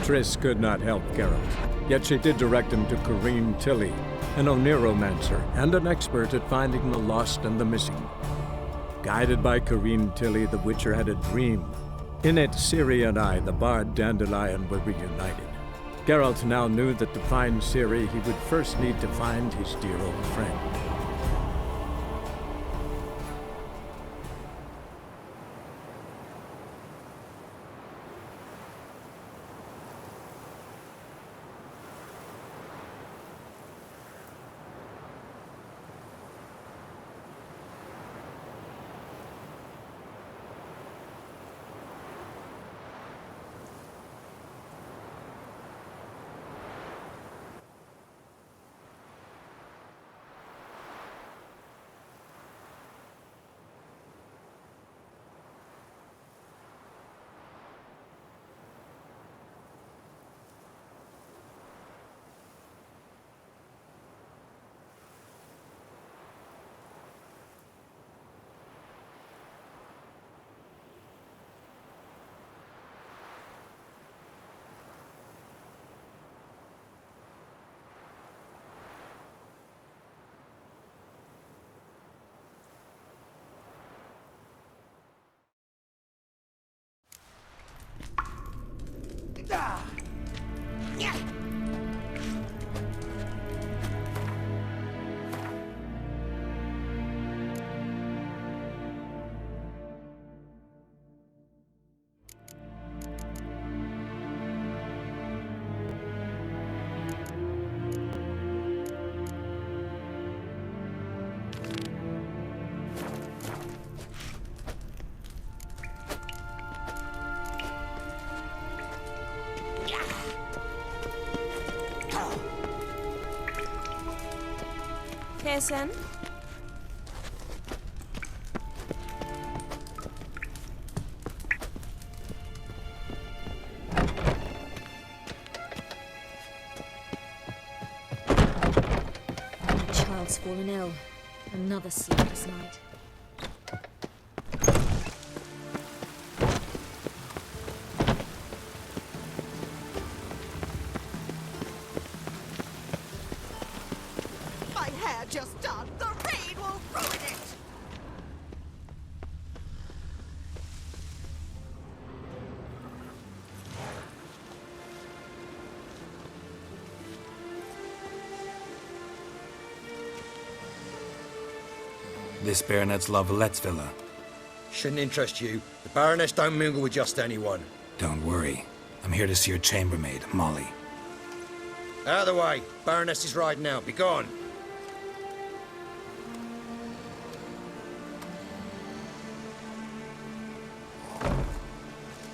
Triss could not help Geralt, yet she did direct him to Corrine Tilly, an Oniromancer and an expert at finding the lost and the missing. Guided by Corrine Tilly, the Witcher had a dream. In it, Ciri and I, the bard Dandelion, were reunited. Geralt now knew that to find Ciri, he would first need to find his dear old friend. ps4. My child's fallen ill. Another sleepless night. My hair just done. The rain will ruin it. This Baronet's Lavalettes villa. Shouldn't interest you. The Baroness don't mingle with just anyone. Don't worry. I'm here to see your chambermaid, Molly. Out of the way. Baroness is riding out. Be gone.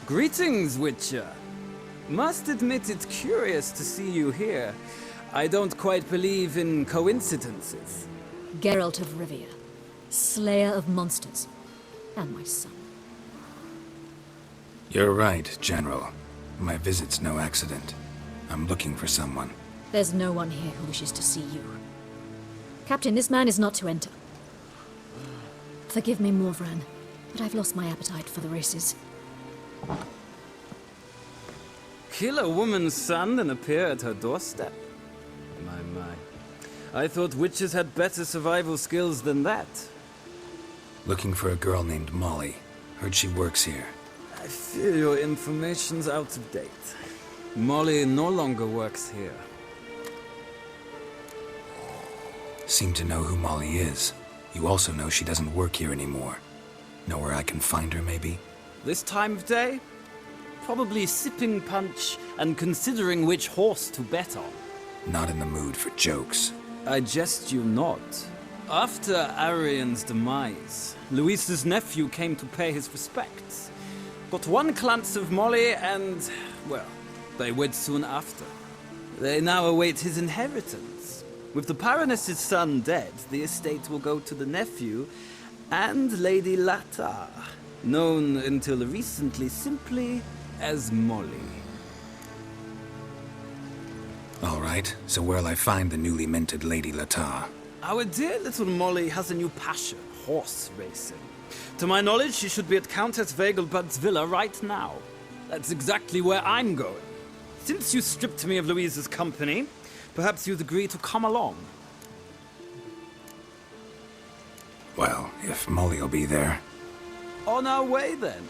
Greetings, Witcher. Must admit it's curious to see you here. I don't quite believe in coincidences. Geralt of Rivia, slayer of monsters, and my son. You're right, General. My visit's no accident. I'm looking for someone. There's no one here who wishes to see you. Captain, this man is not to enter. Forgive me, Morvran, but I've lost my appetite for the races. Kill a woman's son and appear at her doorstep? My. I thought witches had better survival skills than that. Looking for a girl named Molly. Heard she works here. I fear your information's out of date. Molly no longer works here. Seem to know who Molly is. You also know she doesn't work here anymore. Know where I can find her, maybe? This time of day? Probably sipping punch and considering which horse to bet on. Not in the mood for jokes. I jest you not. After Arian's demise, Luis's nephew came to pay his respects. Got one glance of Molly and, well, they wed soon after. They now await his inheritance. With the Baroness's son dead, the estate will go to the nephew and Lady Latar, known until recently simply as Molly. All right, so where'll I find the newly minted Lady Latar? Our dear little Molly has a new passion, horse racing. To my knowledge, she should be at Countess Vegelbud's villa right now. That's exactly where I'm going. Since you stripped me of Louise's company, perhaps you'd agree to come along. Well, if Molly'll be there. On our way, then.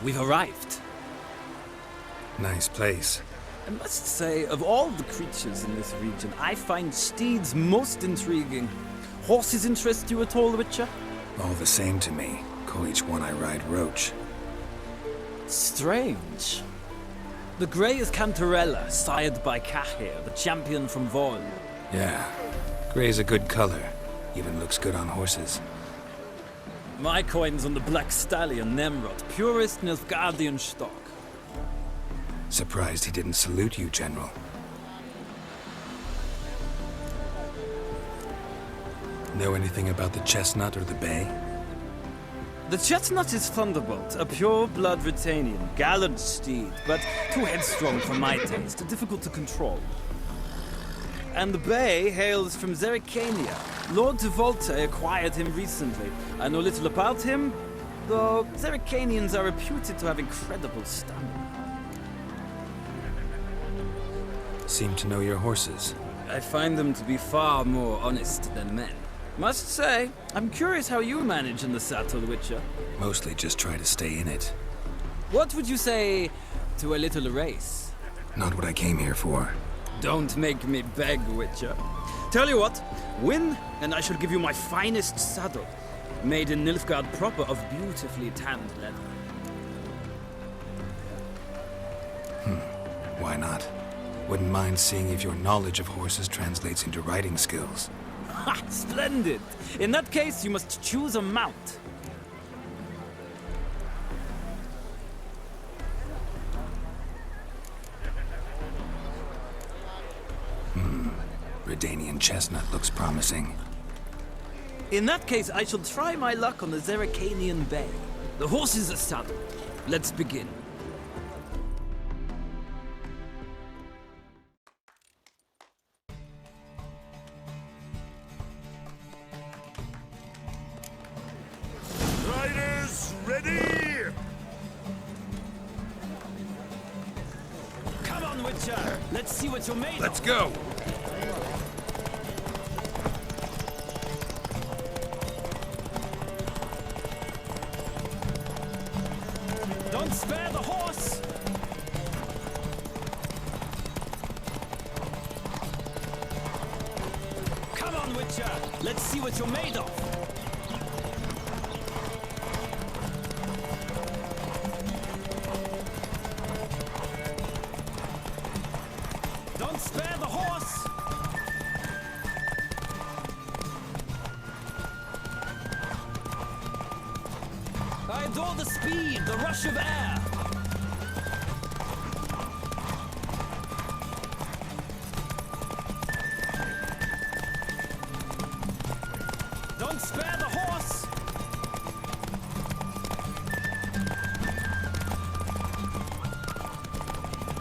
We've arrived. Nice place. I must say, of all the creatures in this region, I find steeds most intriguing. Horses interest you at all, Witcher? All the same to me. Call each one I ride Roach. Strange. The grey is Cantarella, sired by Cahir, the champion from Vol. Yeah. Gray's a good color. Even looks good on horses. My coin's on the Black Stallion, Nemrod, purest Nilfgaardian stock. Surprised he didn't salute you, General. Know anything about the Chestnut or the Bay? The Chestnut is Thunderbolt, a pure-blood Britannian, gallant steed, but too headstrong for my taste, difficult to control. And the Bay hails from Zerrikania. Lord Tevolta acquired him recently. I know little about him, though Zerrikanians are reputed to have incredible stamina. Seem to know your horses. I find them to be far more honest than men. Must say, I'm curious how you manage in the saddle, Witcher. Mostly just try to stay in it. What would you say to a little race? Not what I came here for. Don't make me beg, Witcher. Tell you what, win, and I shall give you my finest saddle, made in Nilfgaard proper of beautifully tanned leather. Why not? Wouldn't mind seeing if your knowledge of horses translates into riding skills. Ha! Splendid! In that case, you must choose a mount. Redanian Chestnut looks promising. In that case, I shall try my luck on the Zerrikanian Bay. The horse is saddled. Let's begin. Riders, ready! Come on, Witcher! Let's see what you're made of. Let's go! Don't spare the horse! Come on, Witcher! Let's see what you're made of! Don't spare the horse! I adore the speed, the rush of air! Don't spare the horse!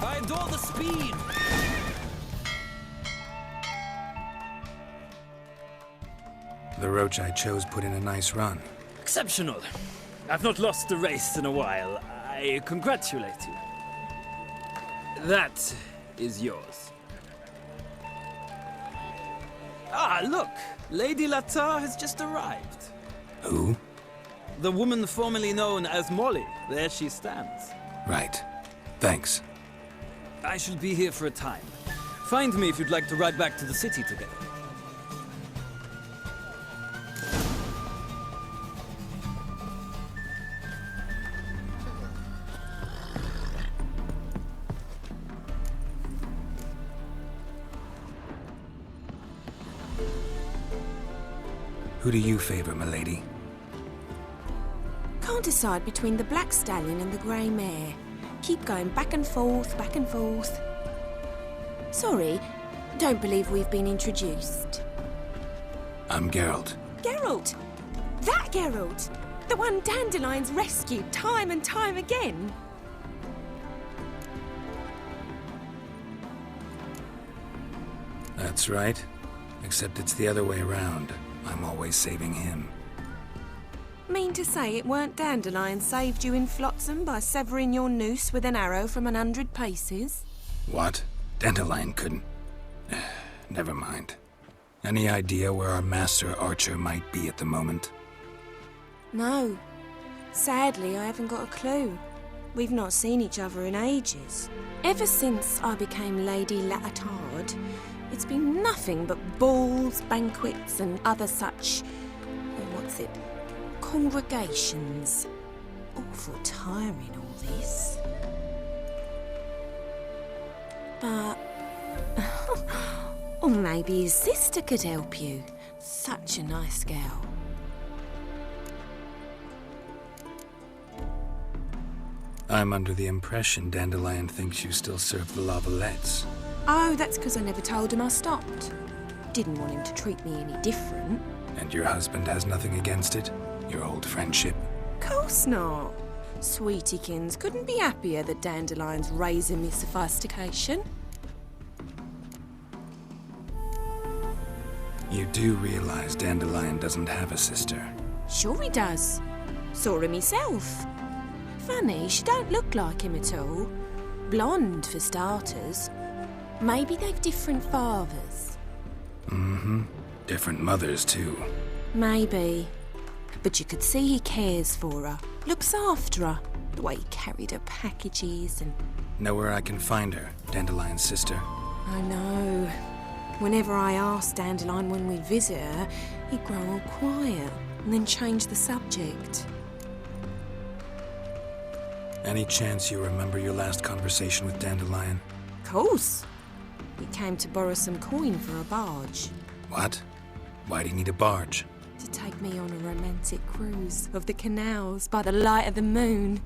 I adore the speed! The Roach I chose put in a nice run. Exceptional. I've not lost a race in a while. I congratulate you. That is yours. Ah, look! Lady Latar has just arrived. Who? The woman formerly known as Molly. There she stands. Right. Thanks. I shall be here for a time. Find me if you'd like to ride back to the city together. Who do you favor, milady? Can't decide between the black stallion and the grey mare. Keep going back and forth, back and forth. Sorry, don't believe we've been introduced. I'm Geralt. Geralt! That Geralt! The one Dandelion's rescued time and time again. That's right. Except it's the other way around. I'm always saving him. Mean to say it weren't Dandelion saved you in Flotsam by severing your noose with an arrow from 100 paces? What? Dandelion couldn't... Never mind. Any idea where our master archer might be at the moment? No. Sadly, I haven't got a clue. We've not seen each other in ages. Ever since I became Lady Latard, it's been nothing but balls, banquets, and other such... what's it? Congregations. Awful tiring, all this. But... or maybe his sister could help you. Such a nice girl. I'm under the impression Dandelion thinks you still serve the Lavalettes. Oh, that's because I never told him I stopped. Didn't want him to treat me any different. And your husband has nothing against it? Your old friendship? Course not. Sweetiekins couldn't be happier that Dandelion's raising me sophistication. You do realize Dandelion doesn't have a sister? Sure he does. Saw him myself. Funny, she don't look like him at all. Blonde, for starters. Maybe they've different fathers. Mm-hmm. Different mothers, too. Maybe. But you could see he cares for her. Looks after her. The way he carried her packages and... Know where I can find her, Dandelion's sister? I know. Whenever I asked Dandelion when we'd visit her, he'd grow all quiet and then change the subject. Any chance you remember your last conversation with Dandelion? Course. He came to borrow some coin for a barge. What? Why do you need a barge? To take me on a romantic cruise of the canals by the light of the moon.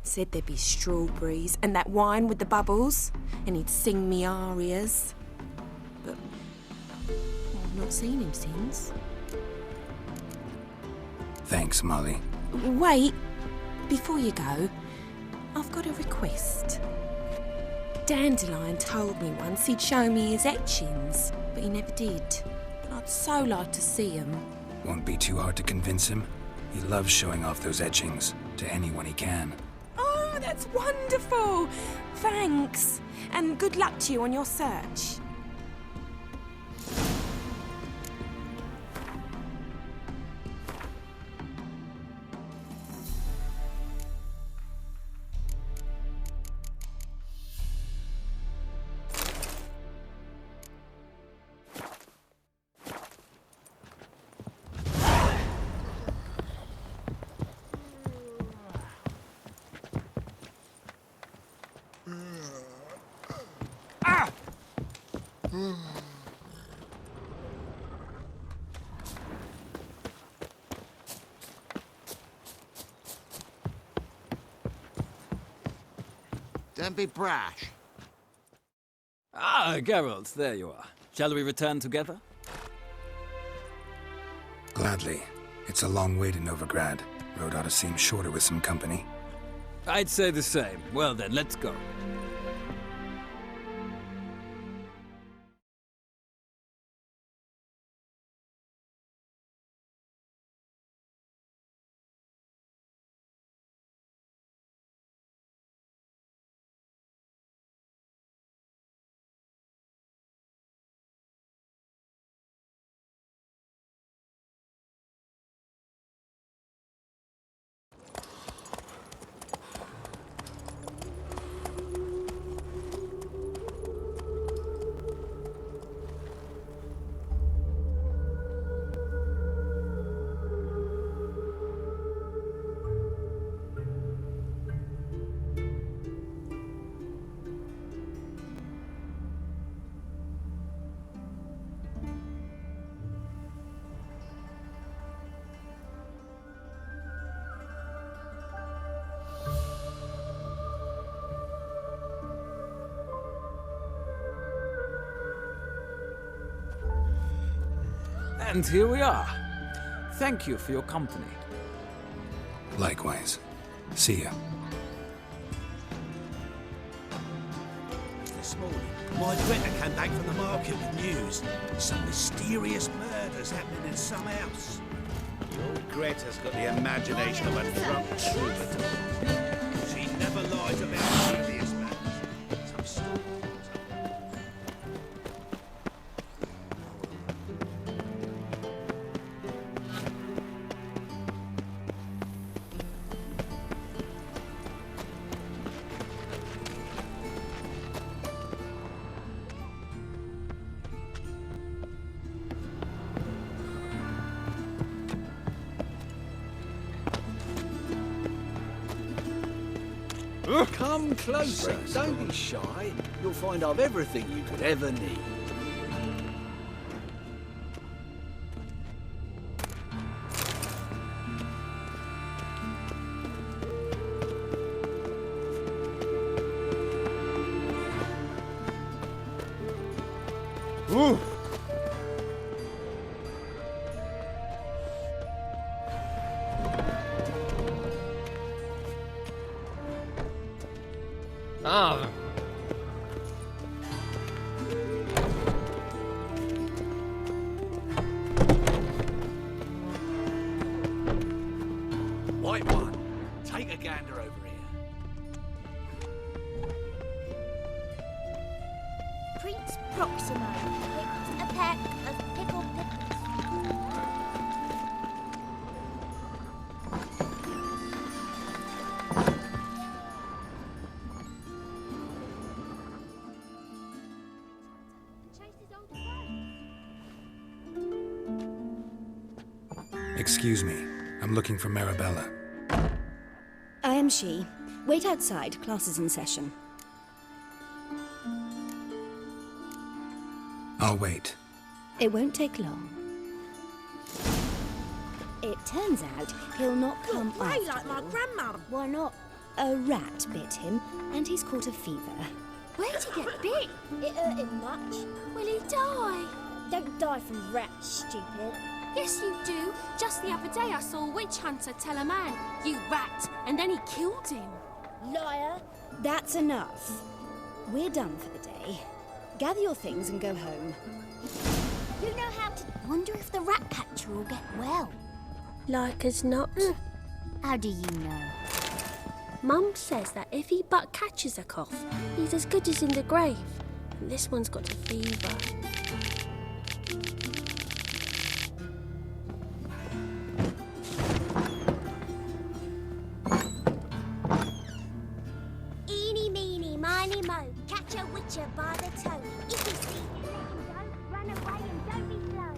Said there'd be strawberries and that wine with the bubbles, and he'd sing me arias. But I've not seen him since. Thanks, Molly. Wait, before you go, I've got a request. Dandelion told me once he'd show me his etchings, but he never did. I'd so like to see them. Won't be too hard to convince him. He loves showing off those etchings to anyone he can. Oh, that's wonderful! Thanks, and good luck to you on your search. Don't be brash. Ah, Geralt, there you are. Shall we return together? Gladly. It's a long way to Novigrad. Road ought to seem shorter with some company. I'd say the same. Well then, let's go. And here we are. Thank you for your company. Likewise. See ya. This morning, my letter came back from the market with news. Some mysterious murders happening in some house. Your Greta's got the imagination of a drunk troubadour. She never lies about serious matters. Some story. Come closer, don't be shy. You'll find I've everything you could ever need. Ooh. Ah. White one, take a gander over here. Prince Proximo picked a pack of pickled pickles. Excuse me. I'm looking for Marabella. I am she. Wait outside. Class is in session. I'll wait. It won't take long. It turns out he'll not come You're grey after like my all. grandmum. Why not? A rat bit him, and he's caught a fever. Where'd he get bit? It hurt him much. Will he die? Don't die from rats, stupid. Yes, you do. Just the other day I saw a witch hunter tell a man, "You rat," and then he killed him. Liar. That's enough. We're done for the day. Gather your things and go home. You know how to... Wonder if the rat catcher will get well. Like as not. How do you know? Mum says that if he but catches a cough, he's as good as in the grave. And this one's got a fever. Eeny, meeny, miny, mo. Catch a witcher by the toe. If you see him, let him go. Run away and don't be slow.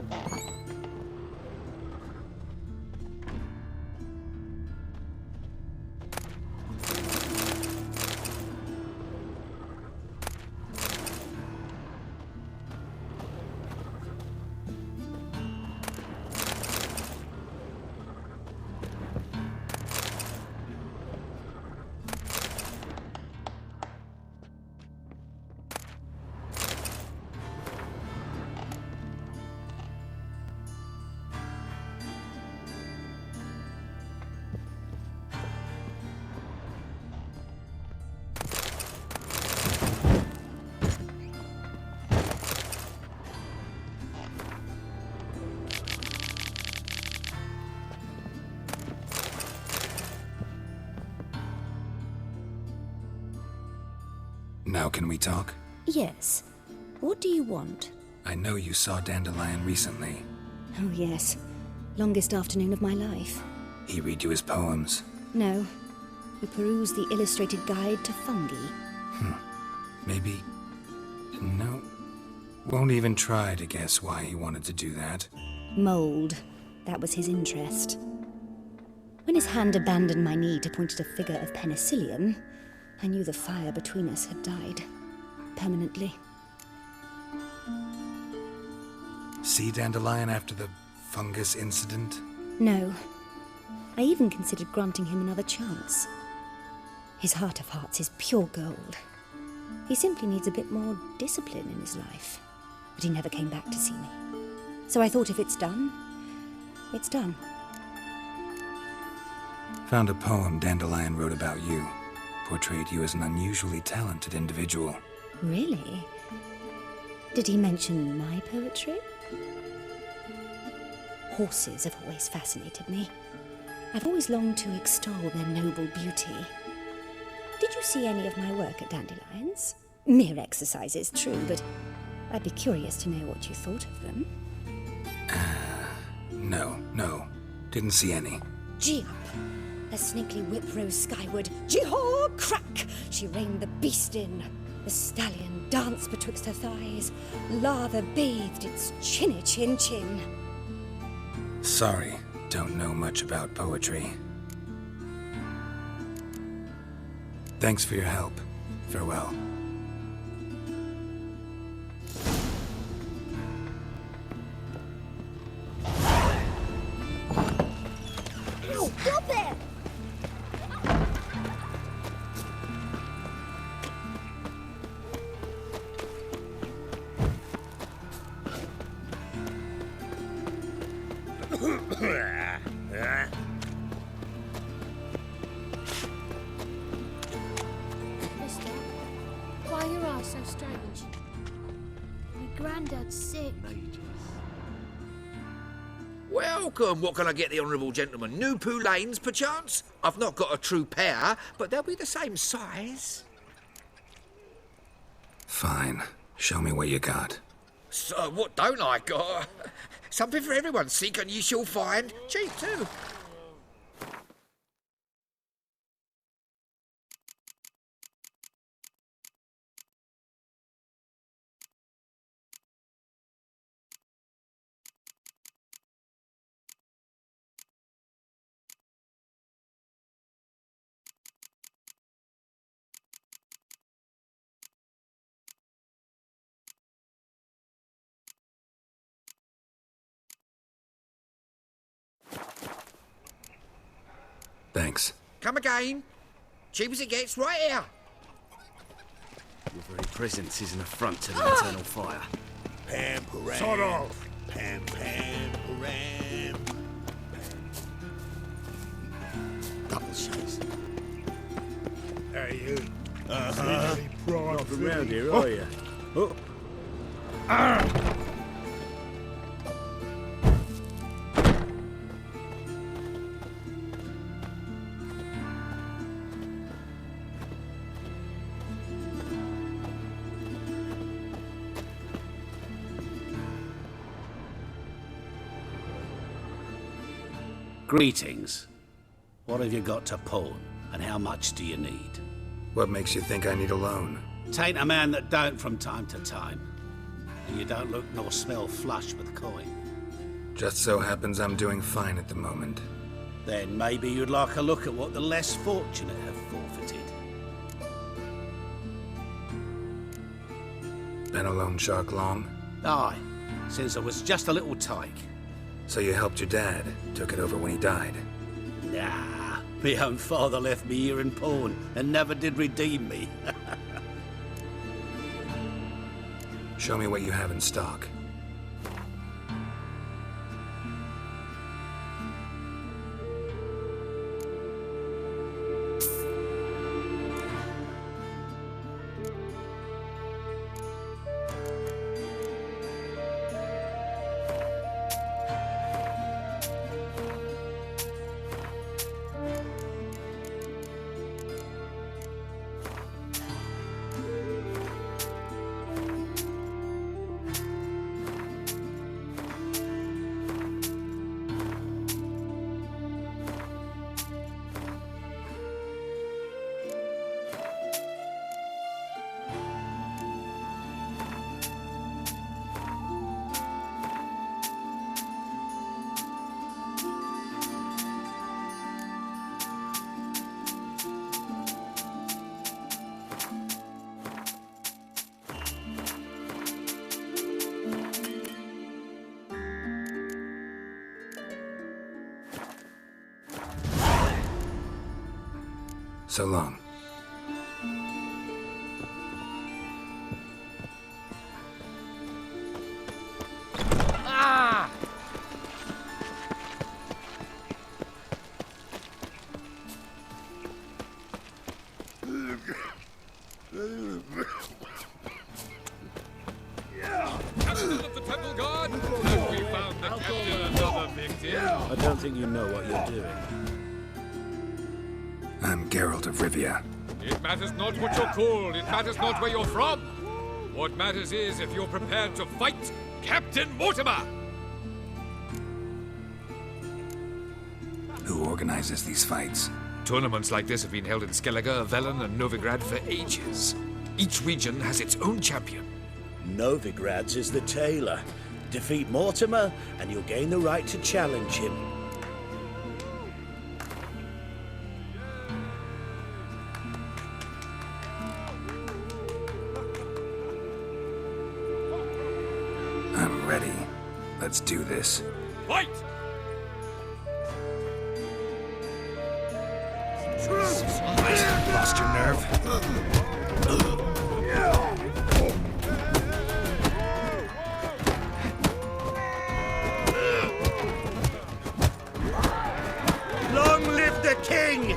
Now can we talk? Yes. What do you want? I know you saw Dandelion recently. Oh, yes. Longest afternoon of my life. He read you his poems. No. We perused the illustrated guide to fungi. Maybe... No. Won't even try to guess why he wanted to do that. Mold. That was his interest. When his hand abandoned my knee to point at a figure of penicillium, I knew the fire between us had died. Permanently. See Dandelion after the fungus incident? No. I even considered granting him another chance. His heart of hearts is pure gold. He simply needs a bit more discipline in his life. But he never came back to see me. So I thought if it's done, it's done. Found a poem Dandelion wrote about you. Portrayed you as an unusually talented individual. Really? Did he mention my poetry? Horses have always fascinated me. I've always longed to extol their noble beauty. Did you see any of my work at Dandelions? Mere exercises, true, but I'd be curious to know what you thought of them. No. Didn't see any. Gee up! A snaky whip rose skyward. Gee-haw! Crack! She reined the beast in. The stallion danced betwixt her thighs. Lather bathed its chinny chin. Sorry, don't know much about poetry. Thanks for your help. Farewell. Ow, stop it! Mister, why are your eyes so strange? My granddad's sick. Welcome. What can I get the honourable gentleman? New Poo Lanes, perchance? I've not got a true pair, but they'll be the same size. Fine. Show me what you got. So, what don't I got? Something for everyone. Seek and ye shall find. Cheap, too. Thanks. Come again. Cheap as it gets, right here. Your very presence is an affront to the eternal fire. Pam, param. Sod off. Pam, param. Double chase. Hey, you. Uh-huh. Not around here, are you? Oh. Greetings. What have you got to pawn, and how much do you need? What makes you think I need a loan? Tain't a man that don't from time to time. And you don't look nor smell flush with coin. Just so happens I'm doing fine at the moment. Then maybe you'd like a look at what the less fortunate have forfeited. Been a loan shark long? Aye, since I was just a little tyke. So you helped your dad, took it over when he died? Nah, my own father left me here in pawn and never did redeem me. Show me what you have in stock. So long. Ah! I don't think you know what you're doing. I'm Geralt of Rivia. It matters not what you're called. It matters not where you're from. What matters is if you're prepared to fight Captain Mortimer. Who organizes these fights? Tournaments like this have been held in Skellige, Velen, and Novigrad for ages. Each region has its own champion. Novigrad's is the tailor. Defeat Mortimer, and you'll gain the right to challenge him. I'm ready. Let's do this. Fight! Lost your nerve? Long live the king!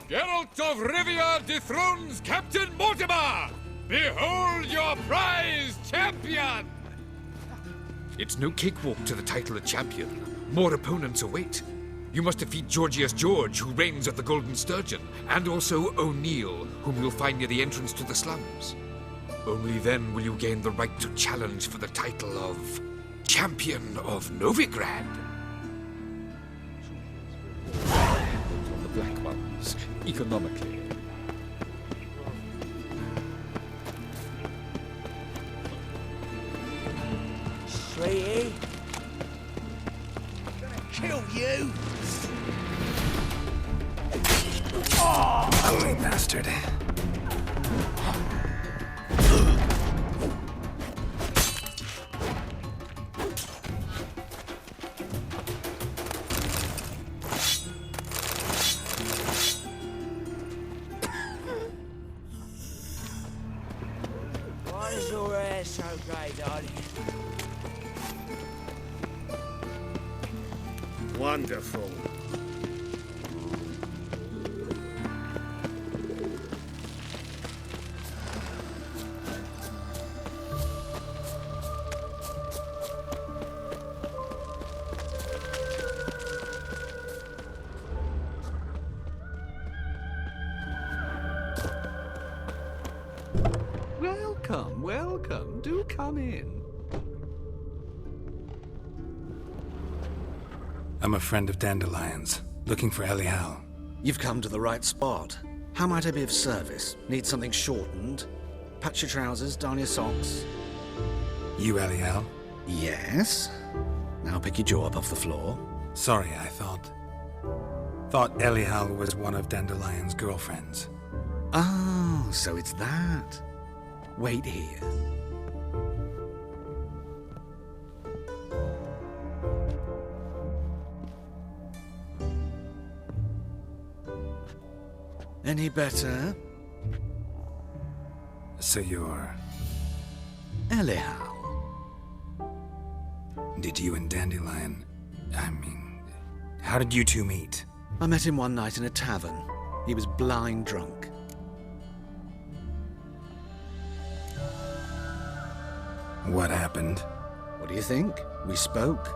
Geralt of Rivia dethrones Captain Mortimer! Behold your prize champion! It's no cakewalk to the title of champion. More opponents await. You must defeat Georgius George, who reigns at the Golden Sturgeon, and also O'Neill, whom you'll find near the entrance to the slums. Only then will you gain the right to challenge for the title of Champion of Novigrad. On the Black Ones, economically. Sweetie? Kill you! Ugly bastard. Why is your hair so grey, darling? Wonderful. Welcome, welcome. Do come in. I'm a friend of Dandelion's, looking for Elial. You've come to the right spot. How might I be of service? Need something shortened? Patch your trousers, darn your socks. You Elial? Yes. Now pick your jaw up off the floor. Sorry, I thought Elial was one of Dandelion's girlfriends. Oh, so it's that. Wait here. Any better? So you're... Elial. Did you and Dandelion... how did you two meet? I met him one night in a tavern. He was blind drunk. What happened? What do you think? We spoke.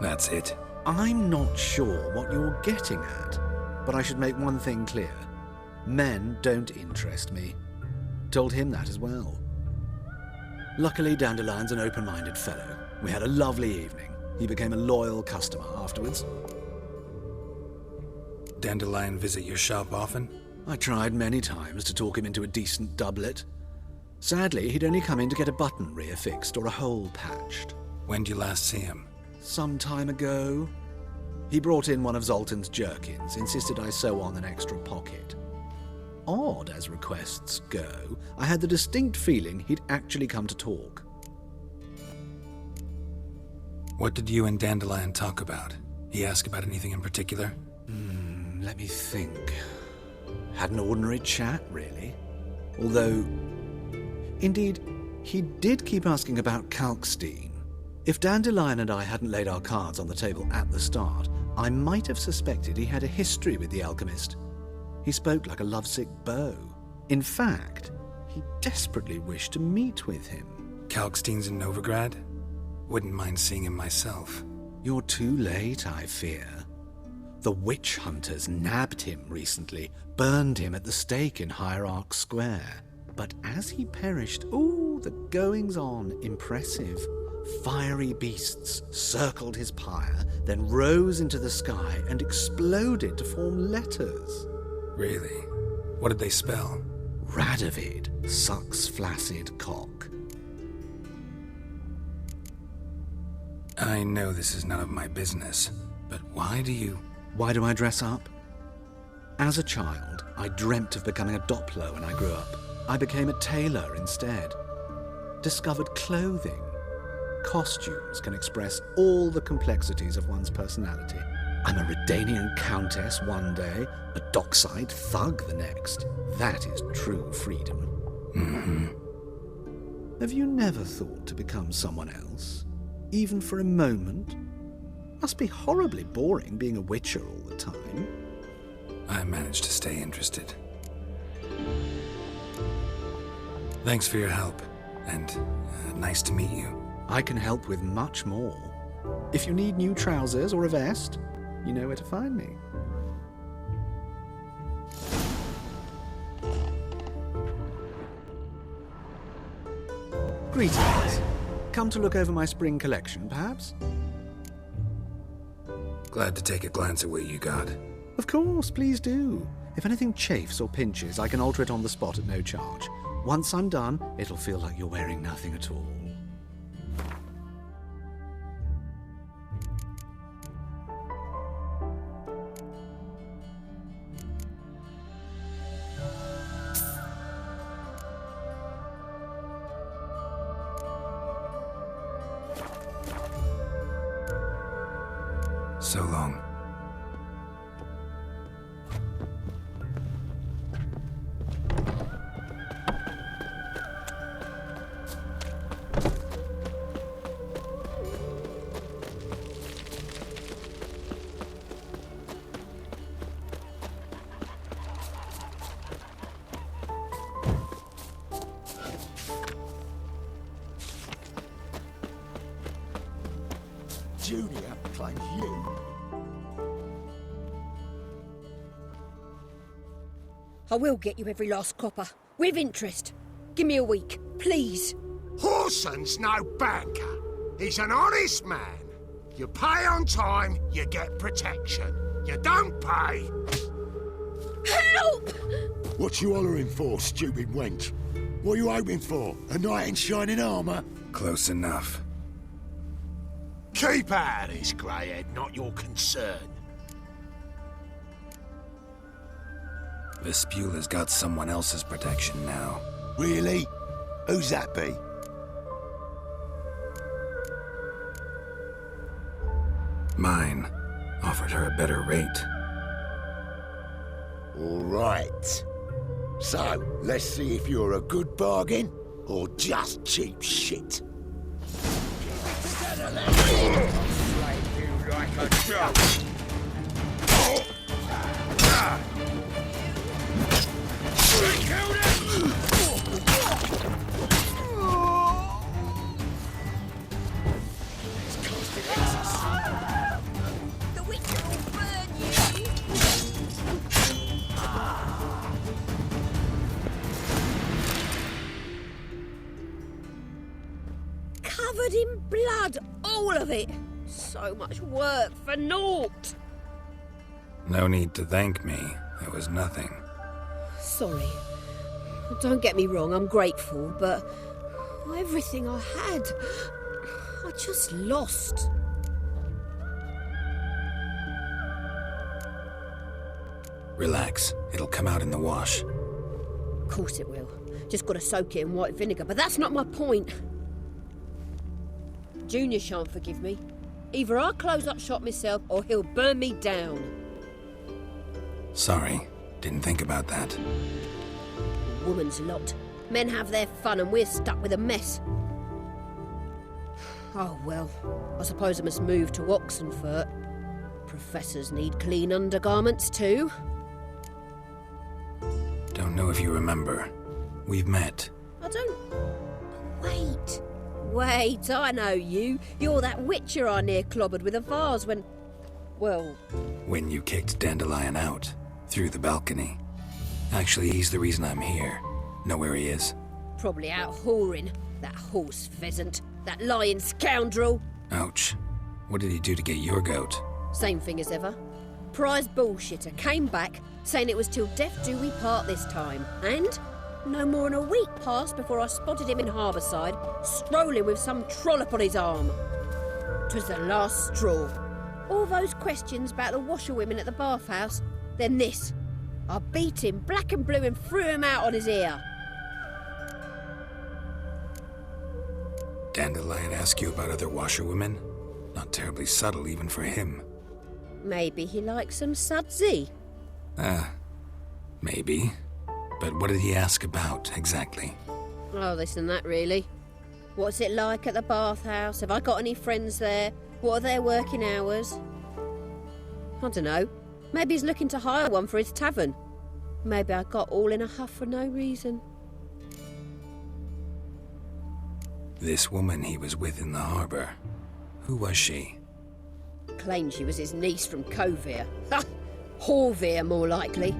That's it. I'm not sure what you're getting at, but I should make one thing clear. Men don't interest me. Told him that as well. Luckily, Dandelion's an open-minded fellow. We had a lovely evening. He became a loyal customer afterwards. Dandelion visit your shop often? I tried many times to talk him into a decent doublet. Sadly, he'd only come in to get a button reaffixed or a hole patched. When did you last see him? Some time ago. He brought in one of Zoltan's jerkins, insisted I sew on an extra pocket. Odd as requests go, I had the distinct feeling he'd actually come to talk. What did you and Dandelion talk about? He asked about anything in particular? Let me think. Had an ordinary chat, really. Although, indeed, he did keep asking about Kalkstein. If Dandelion and I hadn't laid our cards on the table at the start, I might have suspected he had a history with the alchemist. He spoke like a lovesick beau. In fact, he desperately wished to meet with him. Kalkstein's in Novigrad? Wouldn't mind seeing him myself. You're too late, I fear. The witch hunters nabbed him recently, burned him at the stake in Hierarch Square. But as he perished, the goings-on impressive. Fiery beasts circled his pyre, then rose into the sky and exploded to form letters. Really? What did they spell? Radovid sucks flaccid cock. I know this is none of my business, but why do I dress up? As a child, I dreamt of becoming a Doppler when I grew up. I became a tailor instead. Discovered clothing. Costumes can express all the complexities of one's personality. I'm a Redanian countess one day, a dockside thug the next. That is true freedom. Mm-hmm. Have you never thought to become someone else? Even for a moment? Must be horribly boring being a witcher all the time. I managed to stay interested. Thanks for your help, and nice to meet you. I can help with much more. If you need new trousers or a vest, you know where to find me. Greetings. Come to look over my spring collection, perhaps? Glad to take a glance at what you got. Of course, please do. If anything chafes or pinches, I can alter it on the spot at no charge. Once I'm done, it'll feel like you're wearing nothing at all. So long. Junior claims you. I will get you every last copper, with interest. Give me a week, please. Horson's no banker. He's an honest man. You pay on time, you get protection. You don't pay... Help! What you hollering for, stupid wench? What are you hoping for? A knight in shining armour? Close enough. Keep out of this, greyhead, not your concern. Vespula's got someone else's protection now. Really? Who's that be? Mine. Offered her a better rate. All right. So, let's see if you're a good bargain or just cheap shit. Slay you like a dog. The witcher will burn you! Covered in blood, all of it! So much work for naught! No need to thank me. It was nothing. Sorry. Don't get me wrong, I'm grateful, but everything I had, I just lost. Relax. It'll come out in the wash. Of course it will. Just gotta soak it in white vinegar, but that's not my point. Junior shan't forgive me. Either I'll close up shop myself or he'll burn me down. Sorry. Didn't think about that. Woman's lot. Men have their fun and we're stuck with a mess. Oh, well, I suppose I must move to Oxenfurt. Professors need clean undergarments too. Don't know if you remember. We've met. I don't... Wait. Wait, I know you. You're that witcher I near clobbered with a vase when... Well... When you kicked Dandelion out, through the balcony. Actually, he's the reason I'm here. Know where he is? Probably out whoring. That horse pheasant. That lying scoundrel. Ouch. What did he do to get your goat? Same thing as ever. Prize bullshitter came back, saying it was till death do we part this time. And no more than a week passed before I spotted him in Harbourside, strolling with some trollop on his arm. 'Twas the last straw. All those questions about the washerwomen at the bathhouse, then this. I beat him black and blue and threw him out on his ear. Dandelion ask you about other washerwomen? Not terribly subtle even for him. Maybe he likes some sudsy. Maybe. But what did he ask about, exactly? Oh, this and that, really. What's it like at the bathhouse? Have I got any friends there? What are their working hours? I don't know. Maybe he's looking to hire one for his tavern. Maybe I got all in a huff for no reason. This woman he was with in the harbour. Who was she? Claimed she was his niece from Kovir. Ha! Horvir, more likely.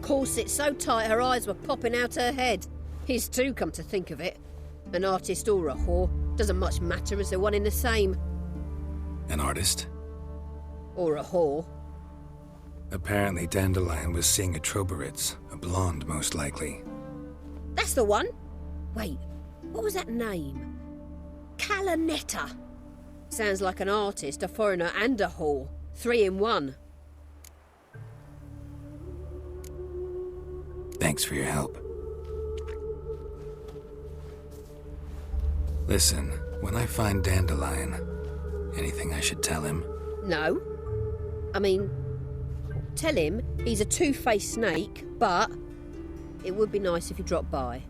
Corset so tight her eyes were popping out her head. His too, come to think of it. An artist or a whore. Doesn't much matter as they're one in the same. An artist? Or a whore. Apparently Dandelion was seeing a Troberitz, a blonde most likely. That's the one. Wait, what was that name? Calanetta. Sounds like an artist, a foreigner and a whore. 3 in 1. Thanks for your help. Listen, when I find Dandelion, anything I should tell him? No. I mean, tell him he's a two-faced snake, but it would be nice if he dropped by.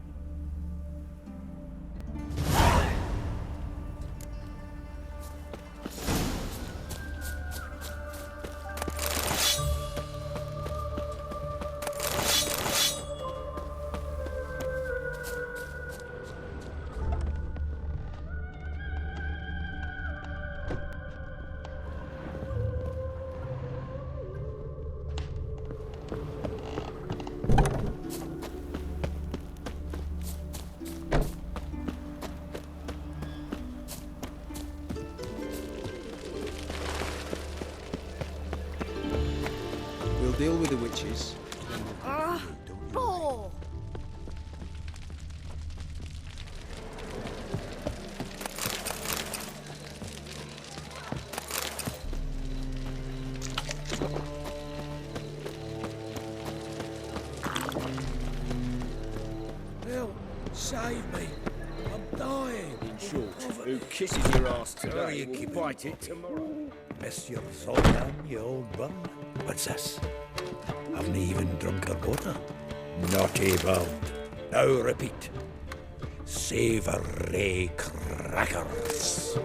We'll deal with the witches. Bore! Help! Save me! I'm dying! In short, who kisses your ass today you will keep bite it tomorrow. Monsieur Zoltan, you old bum. What's this? Haven't even drunk her water. Naughty bound. Now repeat. Savoury crackers.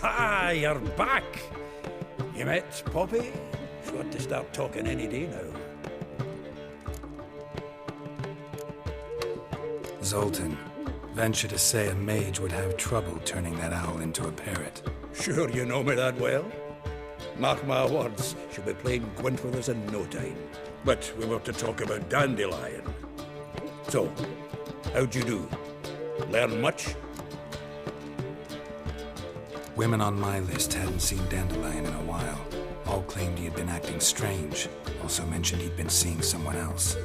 Ah, you're back! You met Poppy? She's got to start talking any day now. Zoltan, venture to say a mage would have trouble turning that owl into a parrot. Sure you know me that well? Mark my words, she'll be playing Gwent with us in no time. But we were to talk about Dandelion. So, how'd you do? Learn much? Women on my list hadn't seen Dandelion in a while. All claimed he had been acting strange. Also mentioned he'd been seeing someone else.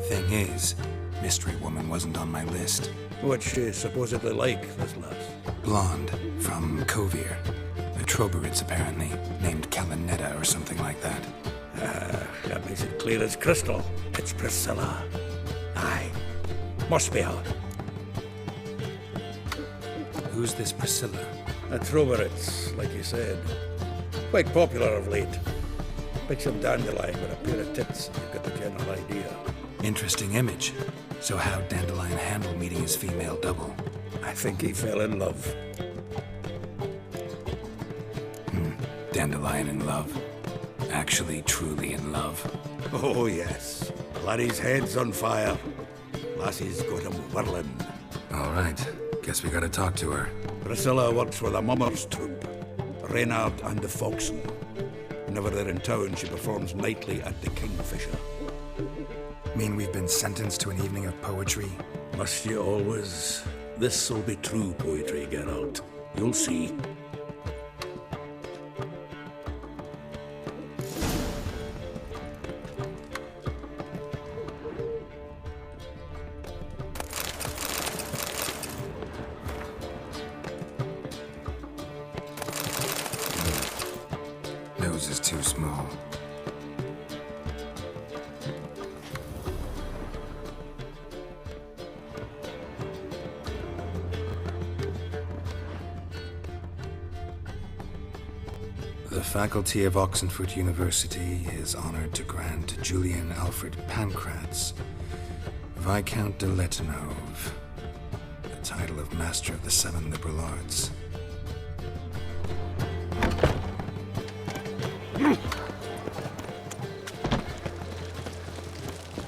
Thing is, Mystery Woman wasn't on my list. What's she supposedly like, this lass? Blonde, from Kovir. A Troberitz, apparently, named Kalinetta or something like that. That makes it clear as crystal. It's Priscilla. Aye. Must be her. Who's this Priscilla? A Troberitz, like you said. Quite popular of late. Pick some Dandelion with a pair of tits, you've got the general idea. Interesting image. So how'd Dandelion handle meeting his female double? I think he fell in love. Dandelion in love. Actually, truly in love. Oh, yes. Laddie's head's on fire. Lassie's got him whirling. All right. Guess we gotta talk to her. Priscilla works for the Mummers troupe. Reynard and the Foxen. Whenever they're in town, she performs nightly at the Kingfisher. Mean we've been sentenced to an evening of poetry? Must you always? This'll be true poetry, Geralt. You'll see. Nose is too small. The faculty of Oxenford University is honored to grant Julian Alfred Pancratz, Viscount de Letenove, the title of Master of the Seven Liberal Arts.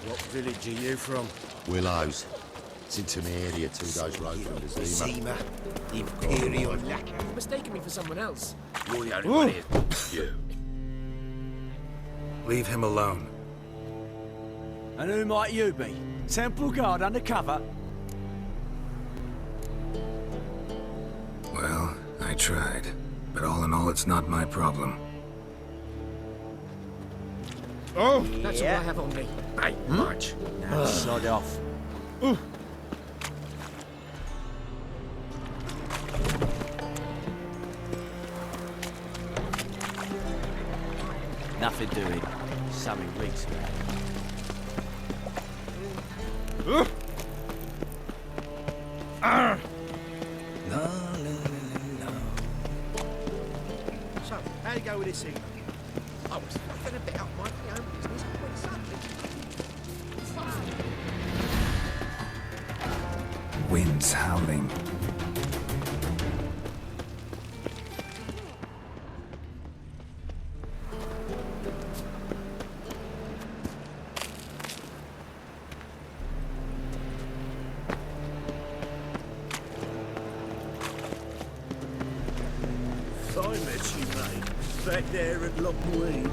What village are you from? Willows. It's into my area 2 days' road from the Zima. Zima. Imperial lacquer. You've mistaken me for someone else. You're the only one here. You. Leave him alone. And who might you be? Temple Guard undercover? Well, I tried. But all in all, it's not my problem. Oh, that's all I have on me. Ain't much. Now sod off. Nothing doing. Something reeks me. So, how you go with this thing? I was fucking about my own business when something. Wind's howling. Fine met you, mate. Back there at Lockweed.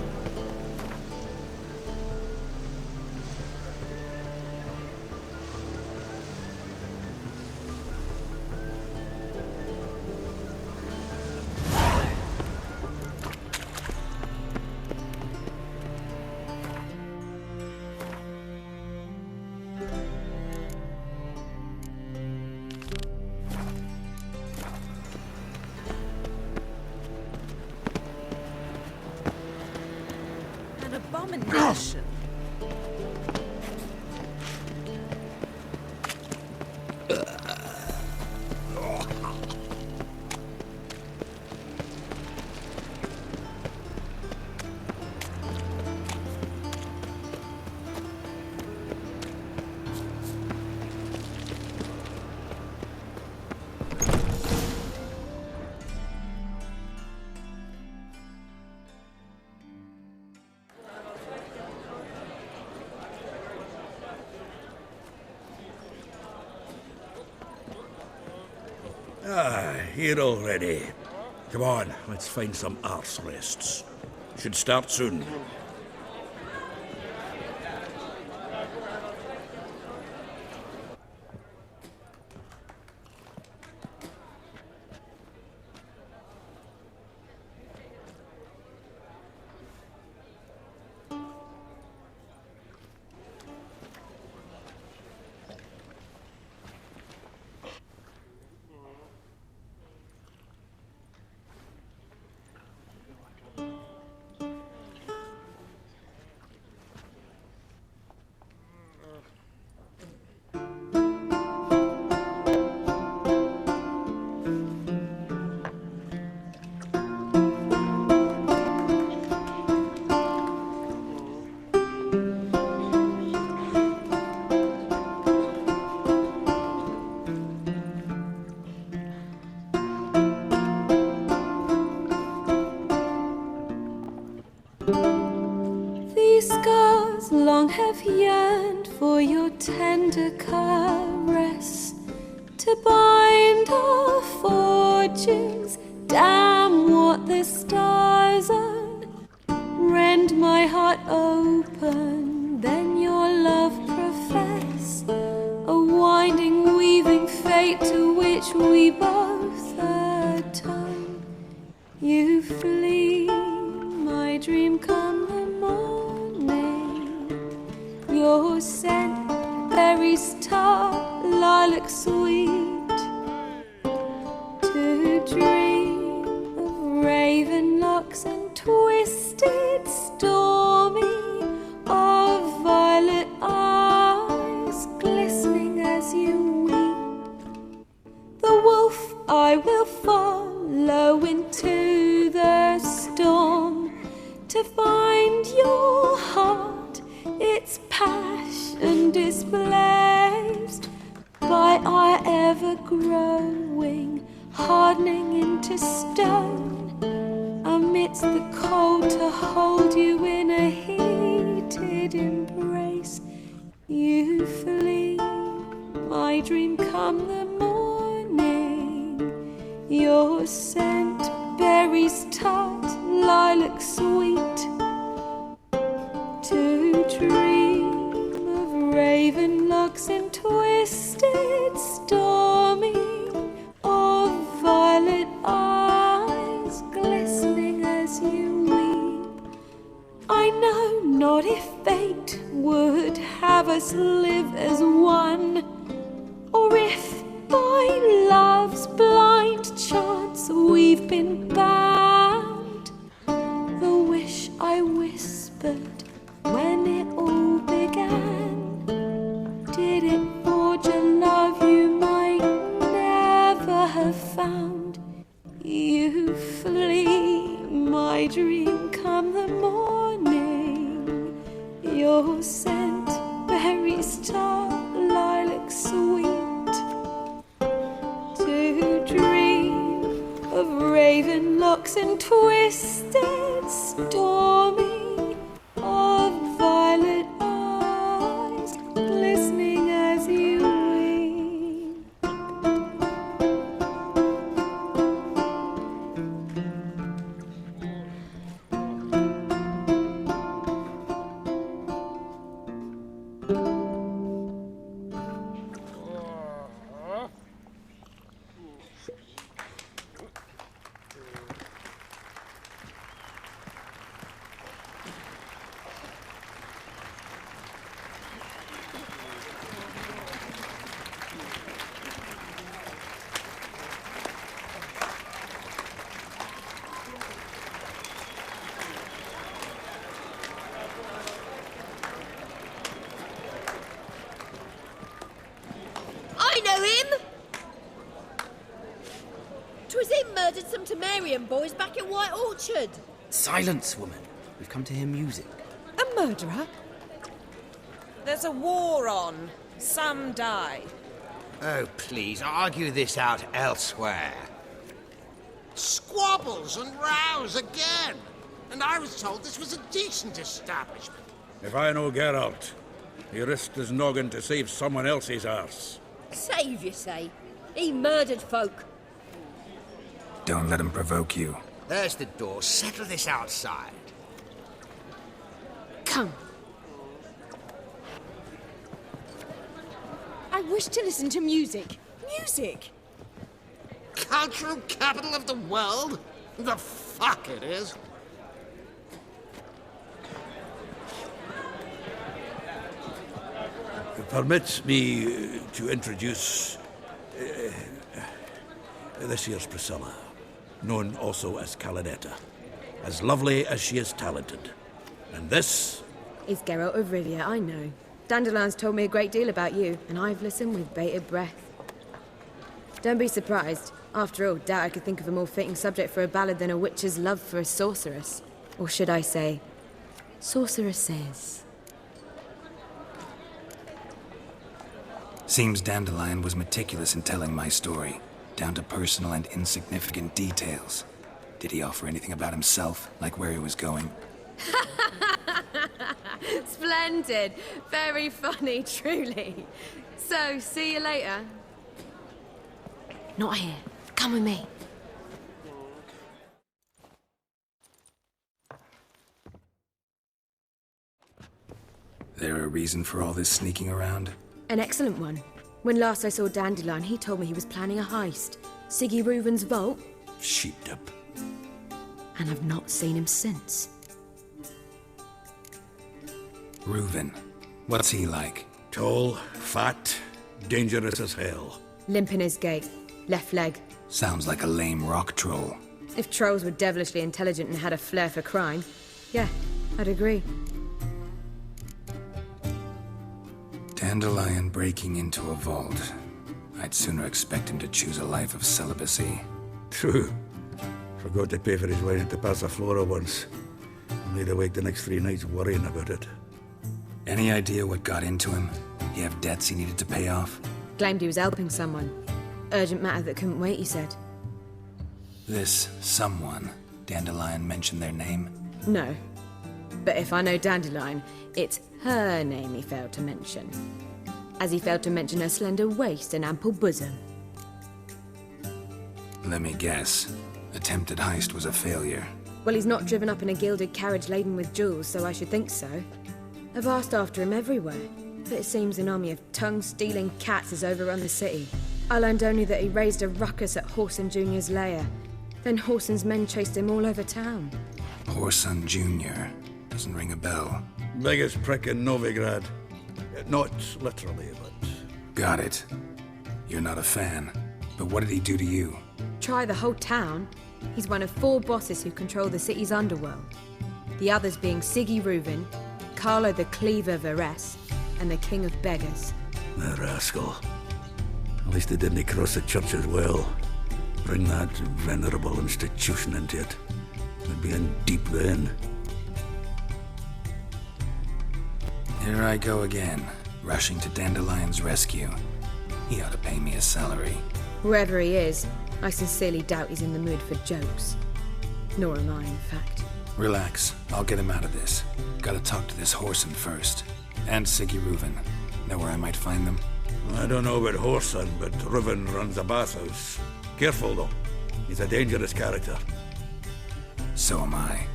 An abomination. Here already. Come on, let's find some arse rests. Should start soon. yearned for your tender caress to bind our fortunes. Damn what the stars own. Rend my heart open, then your love profess. A winding, weaving fate to which we both atone. You flee, my dream come the morning. Your scent, berries tart, lilac sweet. To dream of raven locks and twisted, stormy, of violet eyes glistening as you weep. The wolf I will follow into the storm to find your heart, its passion displaced by our ever-growing, hardening into stone, amidst the cold to hold you in a heated embrace. You flee, my dream come the morning, your scent, berries tart, lilac sweet. To dream of raven locks and twisted, stormy, of violet eyes glistening as you weep. I know not if fate would have us live as one, or if by love's blind chance we've been bound. The wish I whispered when it all began, did it forge a love you might never have found? You flee, my dream come the morning, your scent, berries tart, lilac sweet. To dream of raven locks and twisted, stormy, of violet eyes glistening as you weep. I know him! 'Twas him murdered some Temerian boys back in White Orchard. Silence, woman. We've come to hear music. A murderer? There's a war on. Some die. Oh, please, argue this out elsewhere. Squabbles and rows again. And I was told this was a decent establishment. If I know Geralt, he risked his noggin to save someone else's arse. Save, you say? He murdered folk. Don't let him provoke you. There's the door. Settle this outside. Come. I wish to listen to music. Music! Cultural capital of the world? The fuck it is. Permit me to introduce this here's Priscilla, known also as Calinetta, as lovely as she is talented. And this is Geralt of Rivia, I know. Dandelion's told me a great deal about you, and I've listened with bated breath. Don't be surprised. After all, doubt I could think of a more fitting subject for a ballad than a witch's love for a sorceress. Or should I say, sorceresses. Seems Dandelion was meticulous in telling my story, down to personal and insignificant details. Did he offer anything about himself, like where he was going? Splendid. Very funny, truly. So, see you later. Not here. Come with me. There a reason for all this sneaking around? An excellent one. When last I saw Dandelion, he told me he was planning a heist. Siggy Reuven's vault. Sheeped up. And I've not seen him since. Reuven. What's he like? Tall, fat, dangerous as hell. Limp in his gait. Left leg. Sounds like a lame rock troll. If trolls were devilishly intelligent and had a flair for crime, yeah, I'd agree. Dandelion breaking into a vault. I'd sooner expect him to choose a life of celibacy. True. Forgot to pay for his wine at the ps4 once. Laid awake the next 3 nights worrying about it. Any idea what got into him? He have debts he needed to pay off? Claimed he was helping someone. Urgent matter that couldn't wait, he said. This someone, Dandelion mentioned their name? No. But if I know Dandelion, it's her name he failed to mention. As he failed to mention her slender waist and ample bosom. Let me guess. Attempted heist was a failure. Well, he's not driven up in a gilded carriage laden with jewels, so I should think so. I've asked after him everywhere, but it seems an army of tongue-stealing cats has overrun the city. I learned only that he raised a ruckus at Whoreson Jr.'s lair. Then Whoreson's men chased him all over town. Whoreson Jr. Doesn't ring a bell. Biggest prick in Novigrad. Not literally, but... Got it. You're not a fan. But what did he do to you? Try the whole town. He's one of 4 bosses who control the city's underworld. The others being Siggy Reuven, Carlo the Cleaver Varese, and the King of Beggars. The rascal. At least he didn't cross the church as well. Bring that venerable institution into it. We'd be in deep then. Here I go again, rushing to Dandelion's rescue. He ought to pay me a salary. Whoever he is, I sincerely doubt he's in the mood for jokes. Nor am I, in fact. Relax, I'll get him out of this. Gotta talk to this Whoreson first. And Siggy Reuven. Know where I might find them? I don't know about Whoreson, but Reuven runs a bathhouse. Careful, though. He's a dangerous character. So am I.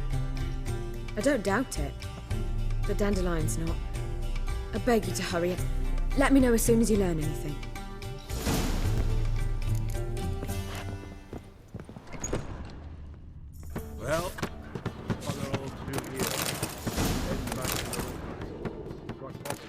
I don't doubt it. But Dandelion's not. I beg you to hurry. Let me know as soon as you learn anything. Well, bugger all through here. Heading back to the road. Cross Poppy.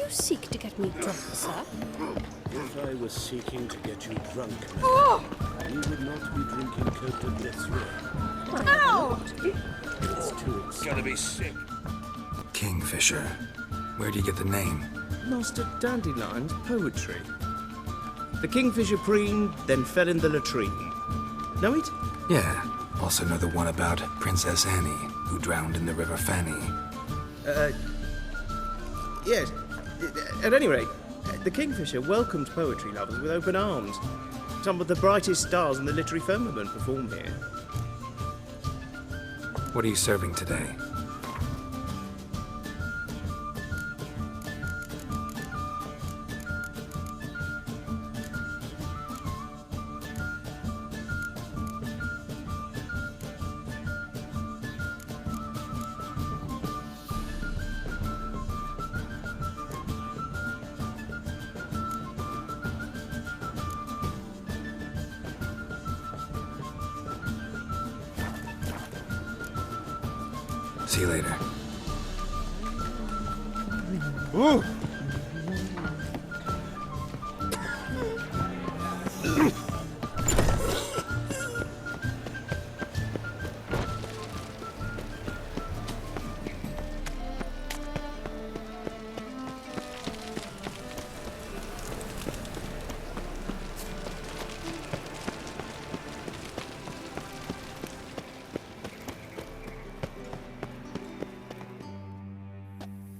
you seek to get me drunk, sir? If I was seeking to get you drunk, Oh! you would not be drinking Cote de Blessure. Ow! It's too exciting. Gotta be sick. Kingfisher. Where do you get the name? Master Dandelion's poetry. The kingfisher preened, then fell in the latrine. Know it? Yeah. Also know the one about Princess Annie, who drowned in the River Fanny. Yes. At any rate, the kingfisher welcomed poetry lovers with open arms. Some of the brightest stars in the literary firmament perform here. What are you serving today? See you later. Ooh.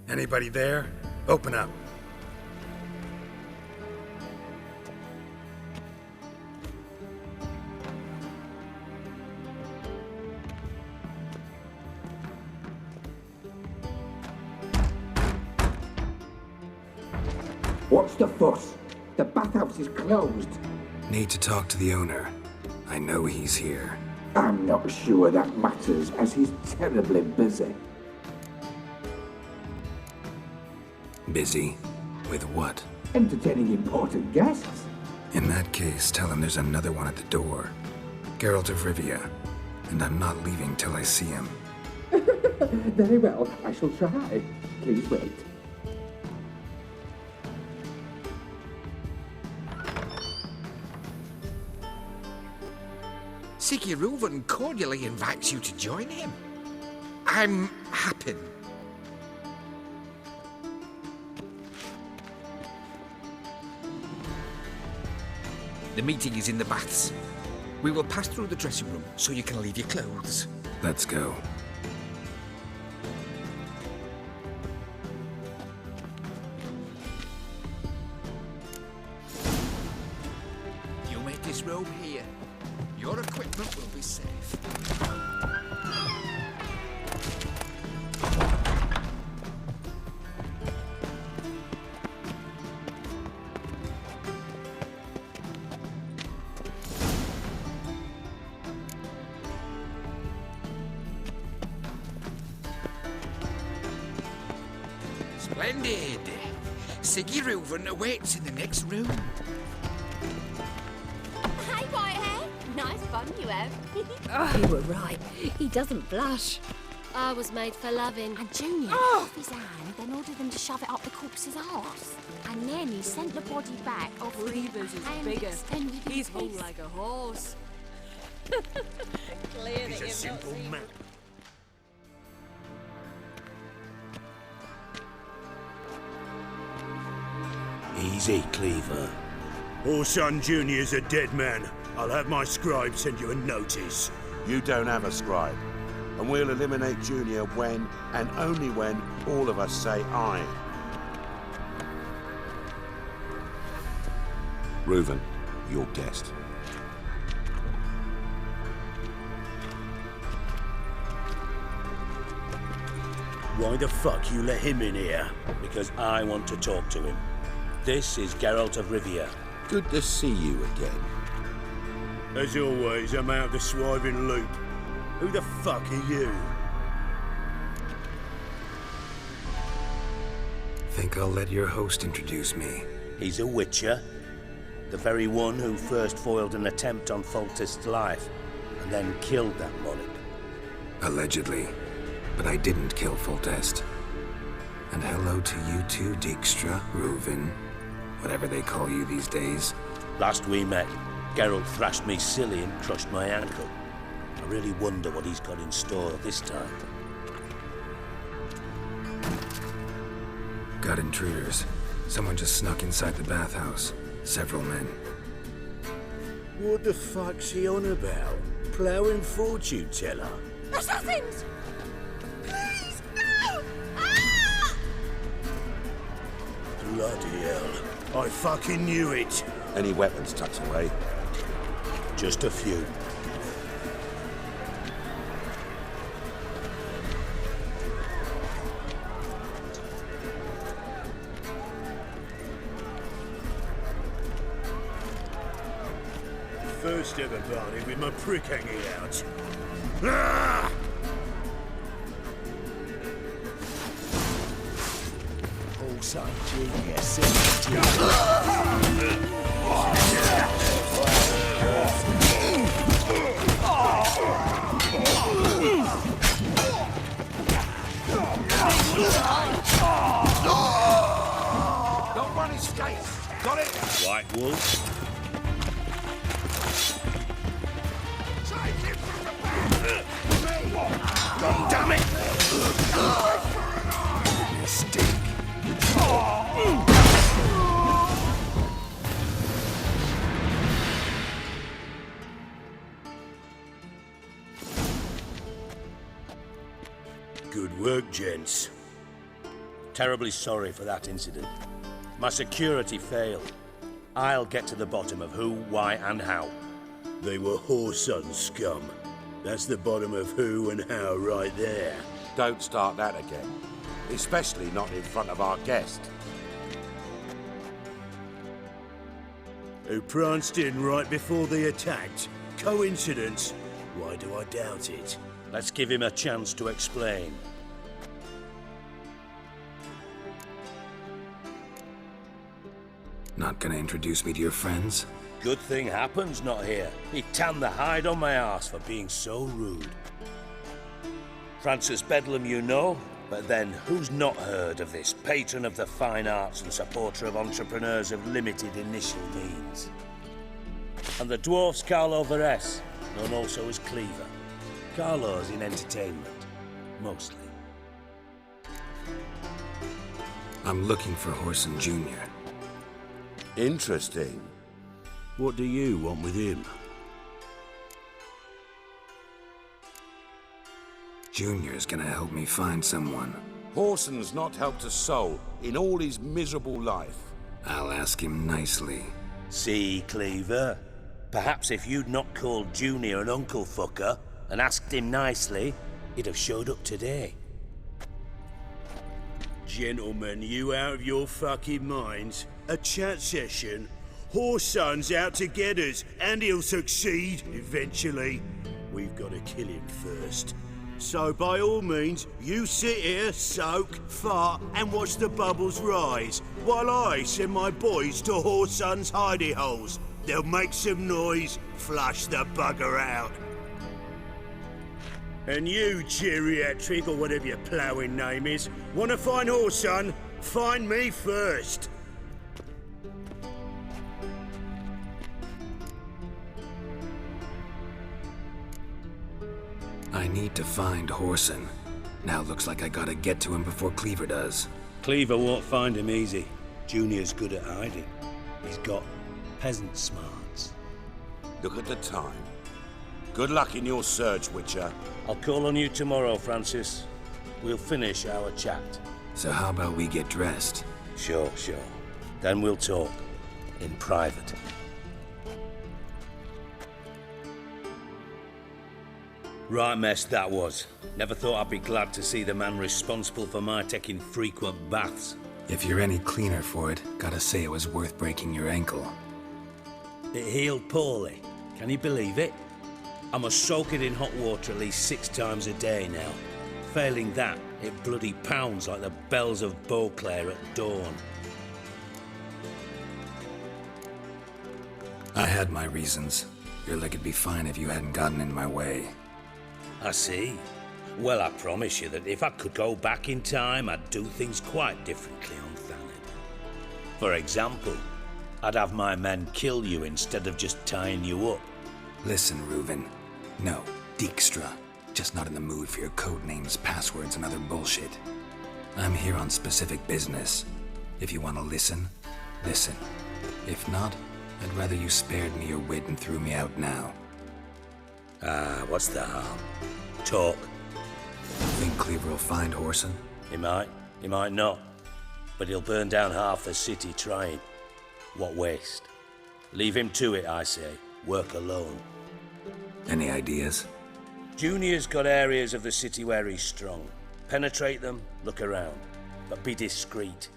Anybody there? Open up. What's the fuss? The bathhouse is closed. Need to talk to the owner. I know he's here. I'm not sure that matters, as he's terribly busy. Busy? With what? Entertaining important guests. In that case, tell him there's another one at the door. Geralt of Rivia. And I'm not leaving till I see him. Very well, I shall try. Please wait. Sigurd cordially invites you to join him. I'm happy. The meeting is in the baths. We will pass through the dressing room so you can leave your clothes. Let's go. You make this robe here. Your equipment will be safe. Splendid! Sigurd awaits in the next room. Hey, Whitehair. Nice bun you have. You were right. He doesn't blush. I was made for loving. And Junior off his hand, then ordered them to shove it up the corpse's arse. And then he sent the body back off Reavers is and bigger. extended his He's whole face. like a horse. Clear He's a simple man. Easy, Cleaver. Orson Jr.'s a dead man. I'll have my scribe send you a notice. You don't have a scribe. And we'll eliminate Junior when, and only when, all of us say aye. Reuven, your guest. Why the fuck you let him in here? Because I want to talk to him. This is Geralt of Rivia. Good to see you again. As always, I'm out of the swiving loop. Who the fuck are you? Think I'll let your host introduce me. He's a witcher. The very one who first foiled an attempt on Foltest's life, and then killed that monarch. Allegedly. But I didn't kill Foltest. And hello to you too, Dijkstra, Reuven, whatever they call you these days. Last we met, Geralt thrashed me silly and crushed my ankle. I really wonder what he's got in store this time. Got intruders. Someone just snuck inside the bathhouse. Several men. What the fuck's he on about? Ploughing fortune teller? Assassins! Please, no! Ah! Bloody hell. I fucking knew it. Any weapons tucked away? Just a few. First ever party with my prick hanging out. Ah! Also genius. Don't run his skates. Got it? White Wolf. God damn it! Mistake. Good work, gents. Terribly sorry for that incident. My security failed. I'll get to the bottom of who, why, and how. They were whoreson scum. That's the bottom of who and how right there. Don't start that again. Especially not in front of our guest. Who pranced in right before they attacked. Coincidence? Why do I doubt it? Let's give him a chance to explain. Not gonna introduce me to your friends? Good thing Happen's not here. He tanned the hide on my arse for being so rude. Francis Bedlam you know, but then who's not heard of this patron of the fine arts and supporter of entrepreneurs of limited initial means? And the dwarf's Carlo Veres, known also as Cleaver. Carlo's in entertainment, mostly. I'm looking for Whoreson Jr. Interesting. What do you want with him? Junior's gonna help me find someone. Whoreson's not helped a soul in all his miserable life. I'll ask him nicely. See, Cleaver? Perhaps if you'd not called Junior an uncle fucker and asked him nicely, he'd have showed up today. Gentlemen, you out of your fucking minds? A chat session? Whoreson's out to get us, and he'll succeed eventually. We've got to kill him first. So by all means, you sit here, soak, fart, and watch the bubbles rise, while I send my boys to Whoreson's hidey holes. They'll make some noise, flush the bugger out. And you, geriatric, or whatever your ploughing name is, want to find Whoreson? Find me first. I need to find Whoreson. Now looks like I gotta get to him before Cleaver does. Cleaver won't find him easy. Junior's good at hiding. He's got peasant smarts. Look at the time. Good luck in your search, Witcher. I'll call on you tomorrow, Francis. We'll finish our chat. So how about we get dressed? Sure. Then we'll talk. In private. Right mess that was. Never thought I'd be glad to see the man responsible for my taking frequent baths. If you're any cleaner for it, gotta say it was worth breaking your ankle. It healed poorly. Can you believe it? I must soak it in hot water at least 6 times a day now. Failing that, it bloody pounds like the bells of Beauclair at dawn. I had my reasons. Your leg would be fine if you hadn't gotten in my way. I see. Well, I promise you that if I could go back in time, I'd do things quite differently on Thanet. For example, I'd have my men kill you instead of just tying you up. Listen, Reuven. No, Dijkstra. Just not in the mood for your code names, passwords, and other bullshit. I'm here on specific business. If you want to listen, listen. If not, I'd rather you spared me your wit and threw me out now. What's the harm? Talk. Think Cleaver will find Whoreson? He might not. But he'll burn down half the city trying. What waste? Leave him to it, I say. Work alone. Any ideas? Junior's got areas of the city where he's strong. Penetrate them, look around. But be discreet.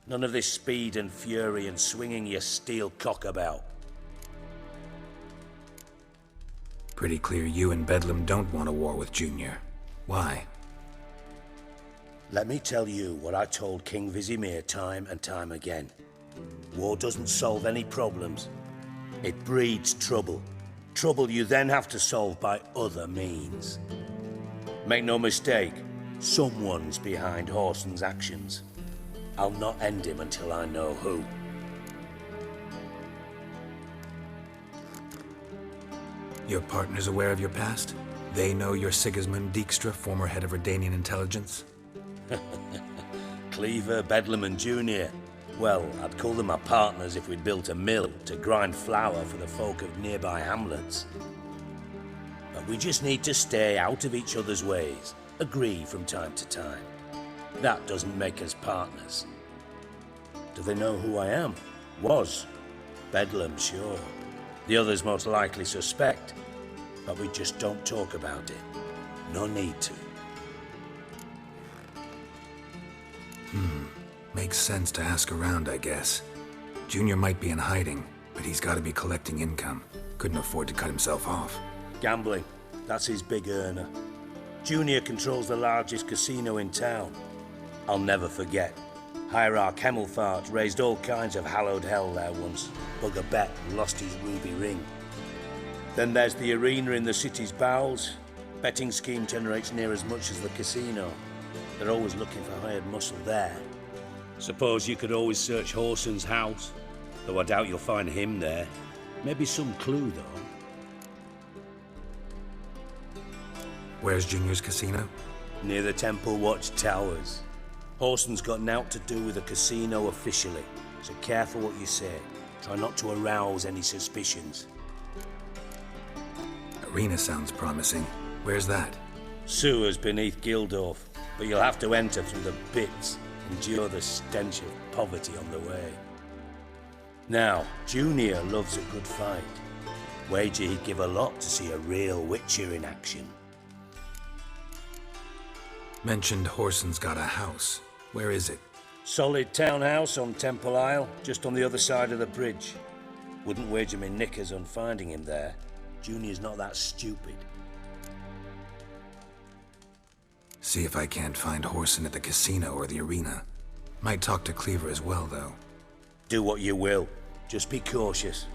None of this speed and fury and swinging your steel cock about. Pretty clear you and Bedlam don't want a war with Junior. Why? Let me tell you what I told King Vizimir time and time again. War doesn't solve any problems. It breeds trouble. Trouble you then have to solve by other means. Make no mistake, someone's behind Whoreson's actions. I'll not end him until I know who. Your partner's aware of your past? They know you're Sigismund Dijkstra, former head of Redanian intelligence? Cleaver, Bedlam and Junior. Well, I'd call them my partners if we'd built a mill to grind flour for the folk of nearby hamlets. But we just need to stay out of each other's ways, agree from time to time. That doesn't make us partners. Do they know who I am? Was. Bedlam, sure. The others most likely suspect. But we just don't talk about it. No need to. Makes sense to ask around, I guess. Junior might be in hiding, but he's got to be collecting income. Couldn't afford to cut himself off. Gambling. That's his big earner. Junior controls the largest casino in town. I'll never forget. Hierarch Hemmelfart raised all kinds of hallowed hell there once. Bugger bet and lost his ruby ring. Then there's the arena in the city's bowels. Betting scheme generates near as much as the casino. They're always looking for hired muscle there. Suppose you could always search Whoreson's house, though I doubt you'll find him there. Maybe some clue, though. Where's Junior's casino? Near the Temple Watch Towers. Whoreson's got naught to do with the casino officially, so careful what you say. Try not to arouse any suspicions. Arena sounds promising. Where's that? Sewers beneath Gildorf, but you'll have to enter through the bits. Endure the stench of poverty on the way. Now, Junior loves a good fight. Wager he'd give a lot to see a real Witcher in action. Mentioned Whoreson's got a house. Where is it? Solid townhouse on Temple Isle, just on the other side of the bridge. Wouldn't wager me knickers on finding him there. Junior's not that stupid. See if I can't find Whoreson at the casino or the arena. Might talk to Cleaver as well, though. Do what you will. Just be cautious.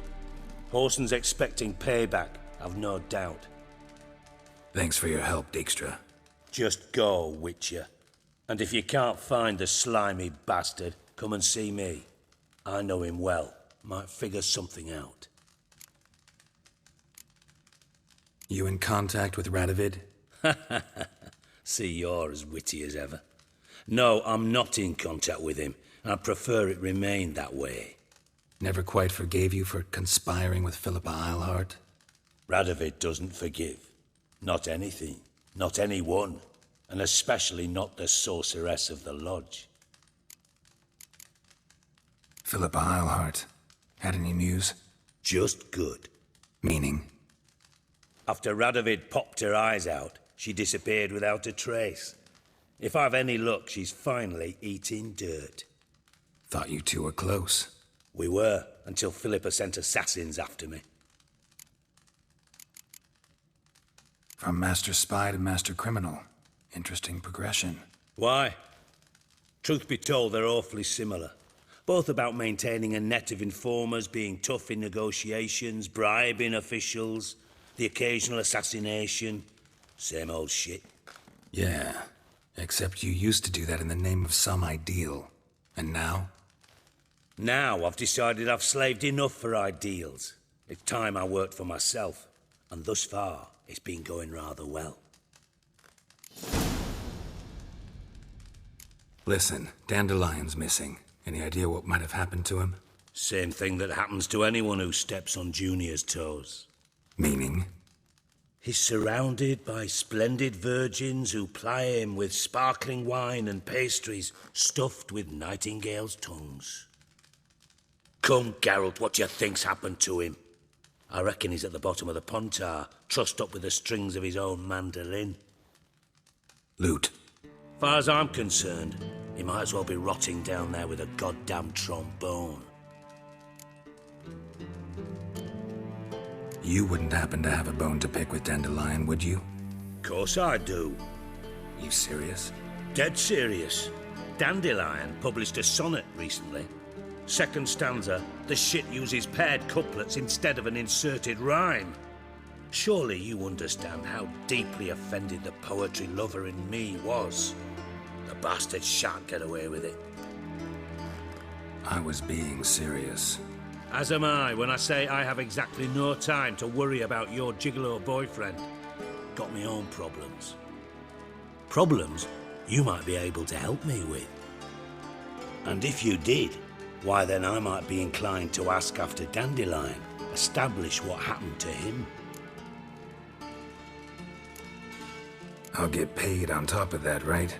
Whoreson's expecting payback, I've no doubt. Thanks for your help, Dijkstra. Just go, Witcher. And if you can't find the slimy bastard, come and see me. I know him well. Might figure something out. You in contact with Radovid? See, you're as witty as ever. No, I'm not in contact with him. I prefer it remain that way. Never quite forgave you for conspiring with Philippa Eilhart? Radovid doesn't forgive. Not anything. Not anyone. And especially not the sorceress of the lodge. Philippa Eilhart. Had any news? Just good. Meaning? After Radovid popped her eyes out, she disappeared without a trace. If I've any luck, she's finally eating dirt. Thought you two were close. We were, until Philippa sent assassins after me. From master spy to master criminal. Interesting progression. Why? Truth be told, they're awfully similar. Both about maintaining a net of informers, being tough in negotiations, bribing officials, the occasional assassination. Same old shit. Yeah, except you used to do that in the name of some ideal. And now? Now I've decided I've slaved enough for ideals. It's time I worked for myself. And thus far, it's been going rather well. Listen, Dandelion's missing. Any idea what might have happened to him? Same thing that happens to anyone who steps on Junior's toes. Meaning? He's surrounded by splendid virgins who ply him with sparkling wine and pastries stuffed with nightingales' tongues. Come, Geralt, what do you think's happened to him? I reckon he's at the bottom of the Pontar, trussed up with the strings of his own mandolin. Loot. Far as I'm concerned, he might as well be rotting down there with a goddamn trombone. You wouldn't happen to have a bone to pick with Dandelion, would you? Course I do. You serious? Dead serious. Dandelion published a sonnet recently. Second stanza, the shit uses paired couplets instead of an inserted rhyme. Surely you understand how deeply offended the poetry lover in me was. The bastard shan't get away with it. I was being serious. As am I when I say I have exactly no time to worry about your gigolo boyfriend. Got me own problems. Problems you might be able to help me with. And if you did, why then I might be inclined to ask after Dandelion, establish what happened to him. I'll get paid on top of that, right?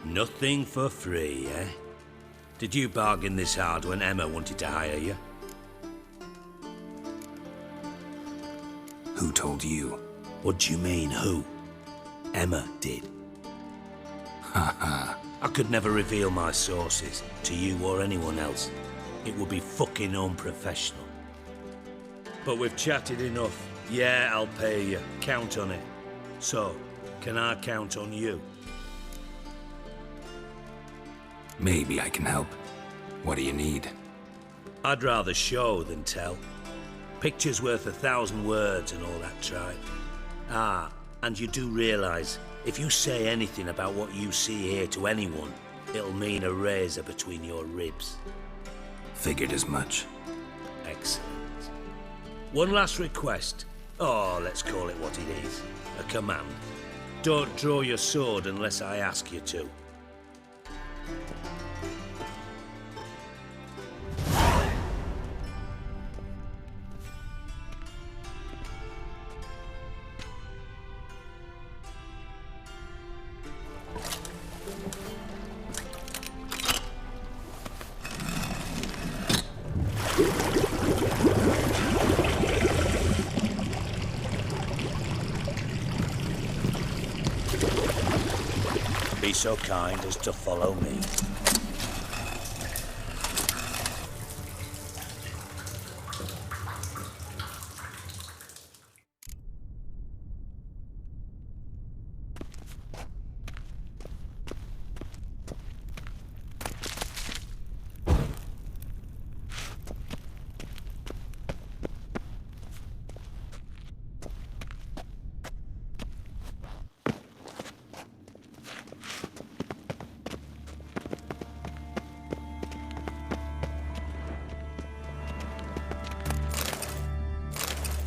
Nothing for free, eh? Did you bargain this hard when Emma wanted to hire you? Who told you? What do you mean, who? Emma did. Ha. I could never reveal my sources to you or anyone else. It would be fucking unprofessional. But we've chatted enough. Yeah, I'll pay you. Count on it. So, can I count on you? Maybe I can help. What do you need? I'd rather show than tell. Picture's worth 1,000 words and all that tripe. Ah, and you do realise, if you say anything about what you see here to anyone, it'll mean a razor between your ribs. Figured as much. Excellent. One last request. Oh, let's call it what it is. A command. Don't draw your sword unless I ask you to. Be so kind as to follow me.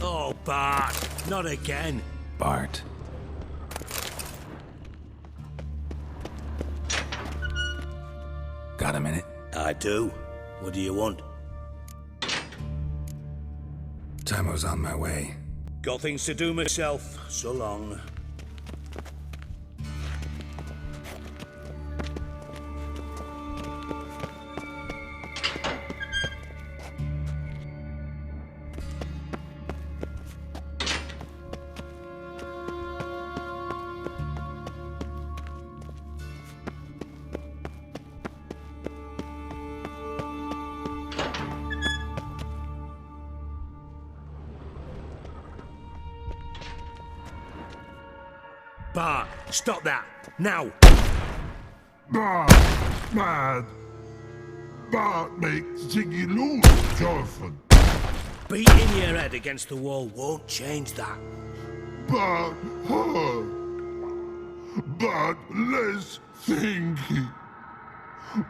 Oh, Bart, not again. Bart. Got a minute? I do. What do you want? Timo's on my way. Got things to do myself. So long. Bart, stop that! Now! Bart, mad. Bart makes Ziggy lose Jonathan. Beating your head against the wall won't change that. Bart hurt. but less thinky.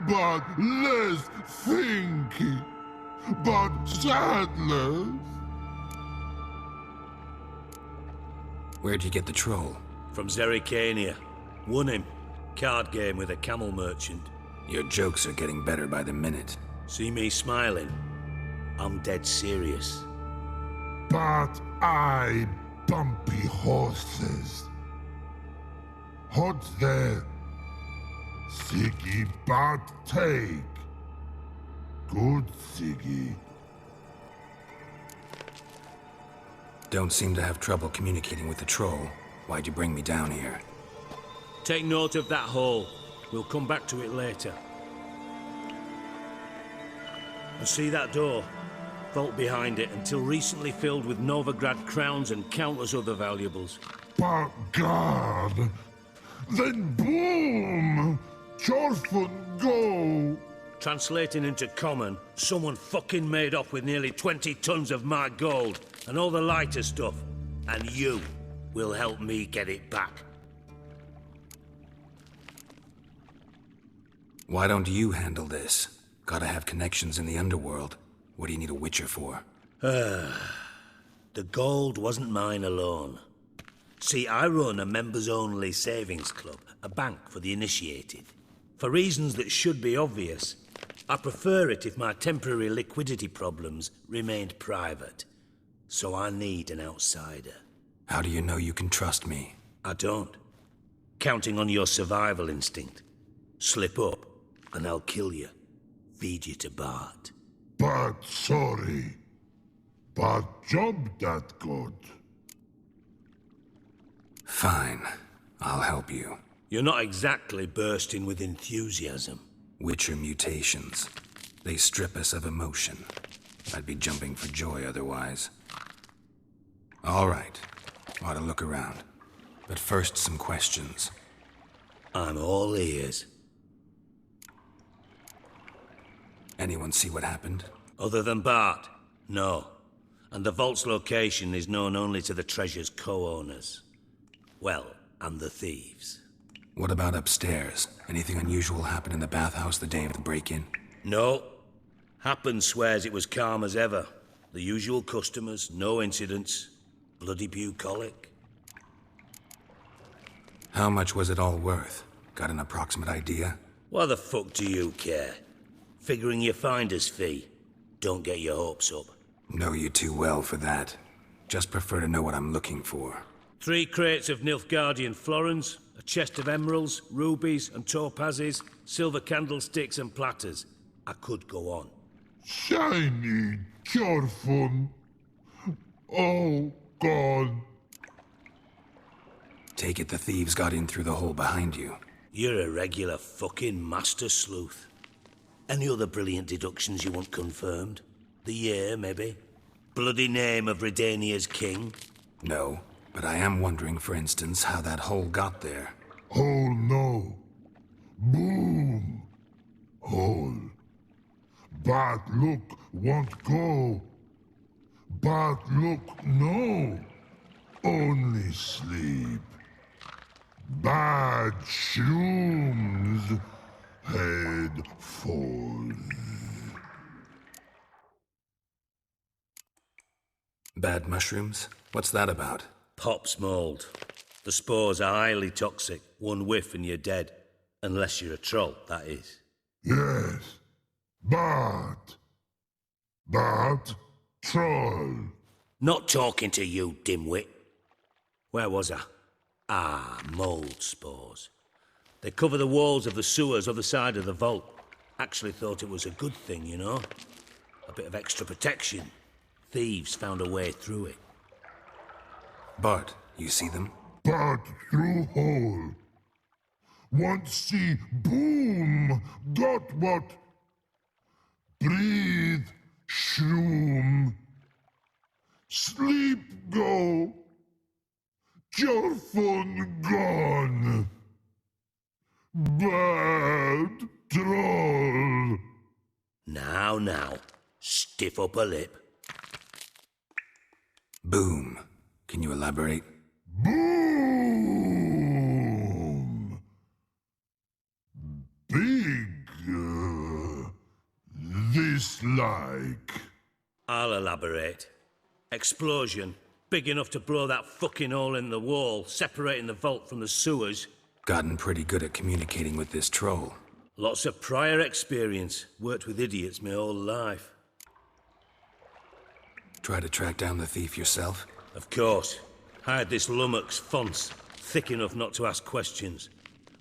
But less thinky. But sadless. Where'd you get the troll? From Zerrikania. Won him. Card game with a camel merchant. Your jokes are getting better by the minute. See me smiling? I'm dead serious. But I bumpy horses. Hot there. Siggy but take. Good Siggy. Don't seem to have trouble communicating with the troll. Why'd you bring me down here? Take note of that hole. We'll come back to it later. And see that door? Vault behind it, until recently filled with Novigrad crowns and countless other valuables. But God! Then boom! Chorfun go! Translating into common, someone fucking made off with nearly 20 tons of my gold, and all the lighter stuff. And you will help me get it back. Why don't you handle this? Gotta have connections in the underworld. What do you need a witcher for? The gold wasn't mine alone. See, I run a members-only savings club, a bank for the initiated. For reasons that should be obvious, I prefer it if my temporary liquidity problems remained private. So I need an outsider. How do you know you can trust me? I don't. Counting on your survival instinct. Slip up, and I'll kill you. Feed you to Bart. But sorry. But job that good. Fine. I'll help you. You're not exactly bursting with enthusiasm. Witcher mutations. They strip us of emotion. I'd be jumping for joy otherwise. All right. Ought to look around. But first, some questions. I'm all ears. Anyone see what happened? Other than Bart? No. And the vault's location is known only to the treasure's co-owners. Well, and the thieves. What about upstairs? Anything unusual happen in the bathhouse the day of the break-in? No. Happen swears it was calm as ever. The usual customers, no incidents. Bloody bucolic. How much was it all worth? Got an approximate idea? Why the fuck do you care? Figuring your finder's fee. Don't get your hopes up. Know you too well for that. Just prefer to know what I'm looking for. 3 crates of Nilfgaardian florins, a chest of emeralds, rubies and topazes, silver candlesticks and platters. I could go on. Shiny Chorfun. Oh, God. Take it the thieves got in through the hole behind you. You're a regular fucking master sleuth. Any other brilliant deductions you want confirmed? The year, maybe? Bloody name of Redania's king? No, but I am wondering, for instance, how that hole got there. Hole no. Boom. Hole. But look won't go. But look no. Only sleep. Bad shrooms. Head falls. Bad mushrooms? What's that about? Pop's mold. The spores are highly toxic. One whiff and you're dead. Unless you're a troll, that is. Yes. But troll. Not talking to you, dimwit. Where was I? Ah, mold spores. They cover the walls of the sewers other side of the vault. Actually thought it was a good thing, you know? A bit of extra protection. Thieves found a way through it. Bart, you see them? But through hole. Want see boom. Got what? Breathe. Shroom. Sleep go. Your phone gone. Bad troll. Now. Stiff upper lip. Boom. Can you elaborate? Boom! like? I'll elaborate. Explosion. Big enough to blow that fucking hole in the wall, separating the vault from the sewers. Gotten pretty good at communicating with this troll. Lots of prior experience. Worked with idiots my whole life. Try to track down the thief yourself? Of course. Hired this lummox, Fons, thick enough not to ask questions.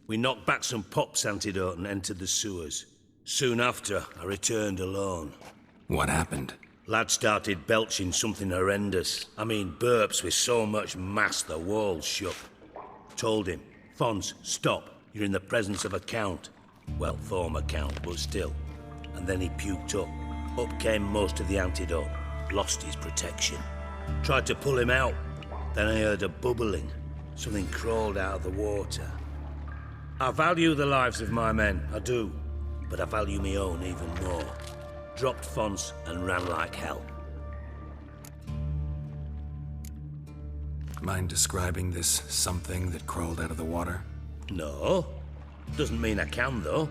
We knocked back some Pop's antidote and entered the sewers. Soon after, I returned alone. What happened? Lad started belching something horrendous. I mean, burps with so much mass the walls shook. Told him, Fons, stop. You're in the presence of a count. Well, former count, but still. And then he puked up. Up came most of the antidote. Lost his protection. Tried to pull him out. Then I heard a bubbling. Something crawled out of the water. I value the lives of my men, I do. But I value my own even more. Dropped Fons and ran like hell. Mind describing this something that crawled out of the water? No. Doesn't mean I can, though.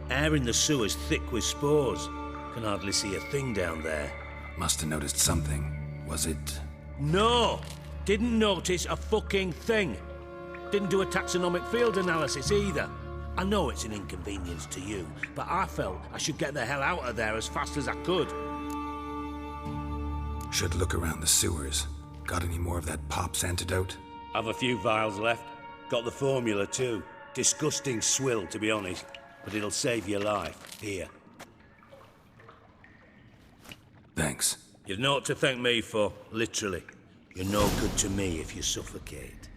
Air in the sewer's thick with spores. Can hardly see a thing down there. Must have noticed something. Was it... No! Didn't notice a fucking thing. Didn't do a taxonomic field analysis either. I know it's an inconvenience to you, but I felt I should get the hell out of there as fast as I could. Should look around the sewers. Got any more of that Pop's antidote? I've a few vials left. Got the formula too. Disgusting swill, to be honest. But it'll save your life. Here. Thanks. You've naught to thank me for, literally. You're no good to me if you suffocate.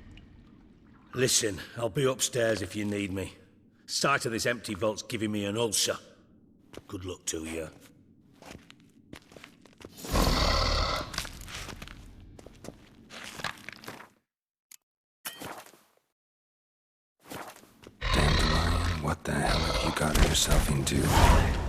Listen, I'll be upstairs if you need me. Sight of this empty vault's giving me an ulcer. Good luck to you. Dandelion, what the hell have you gotten yourself into?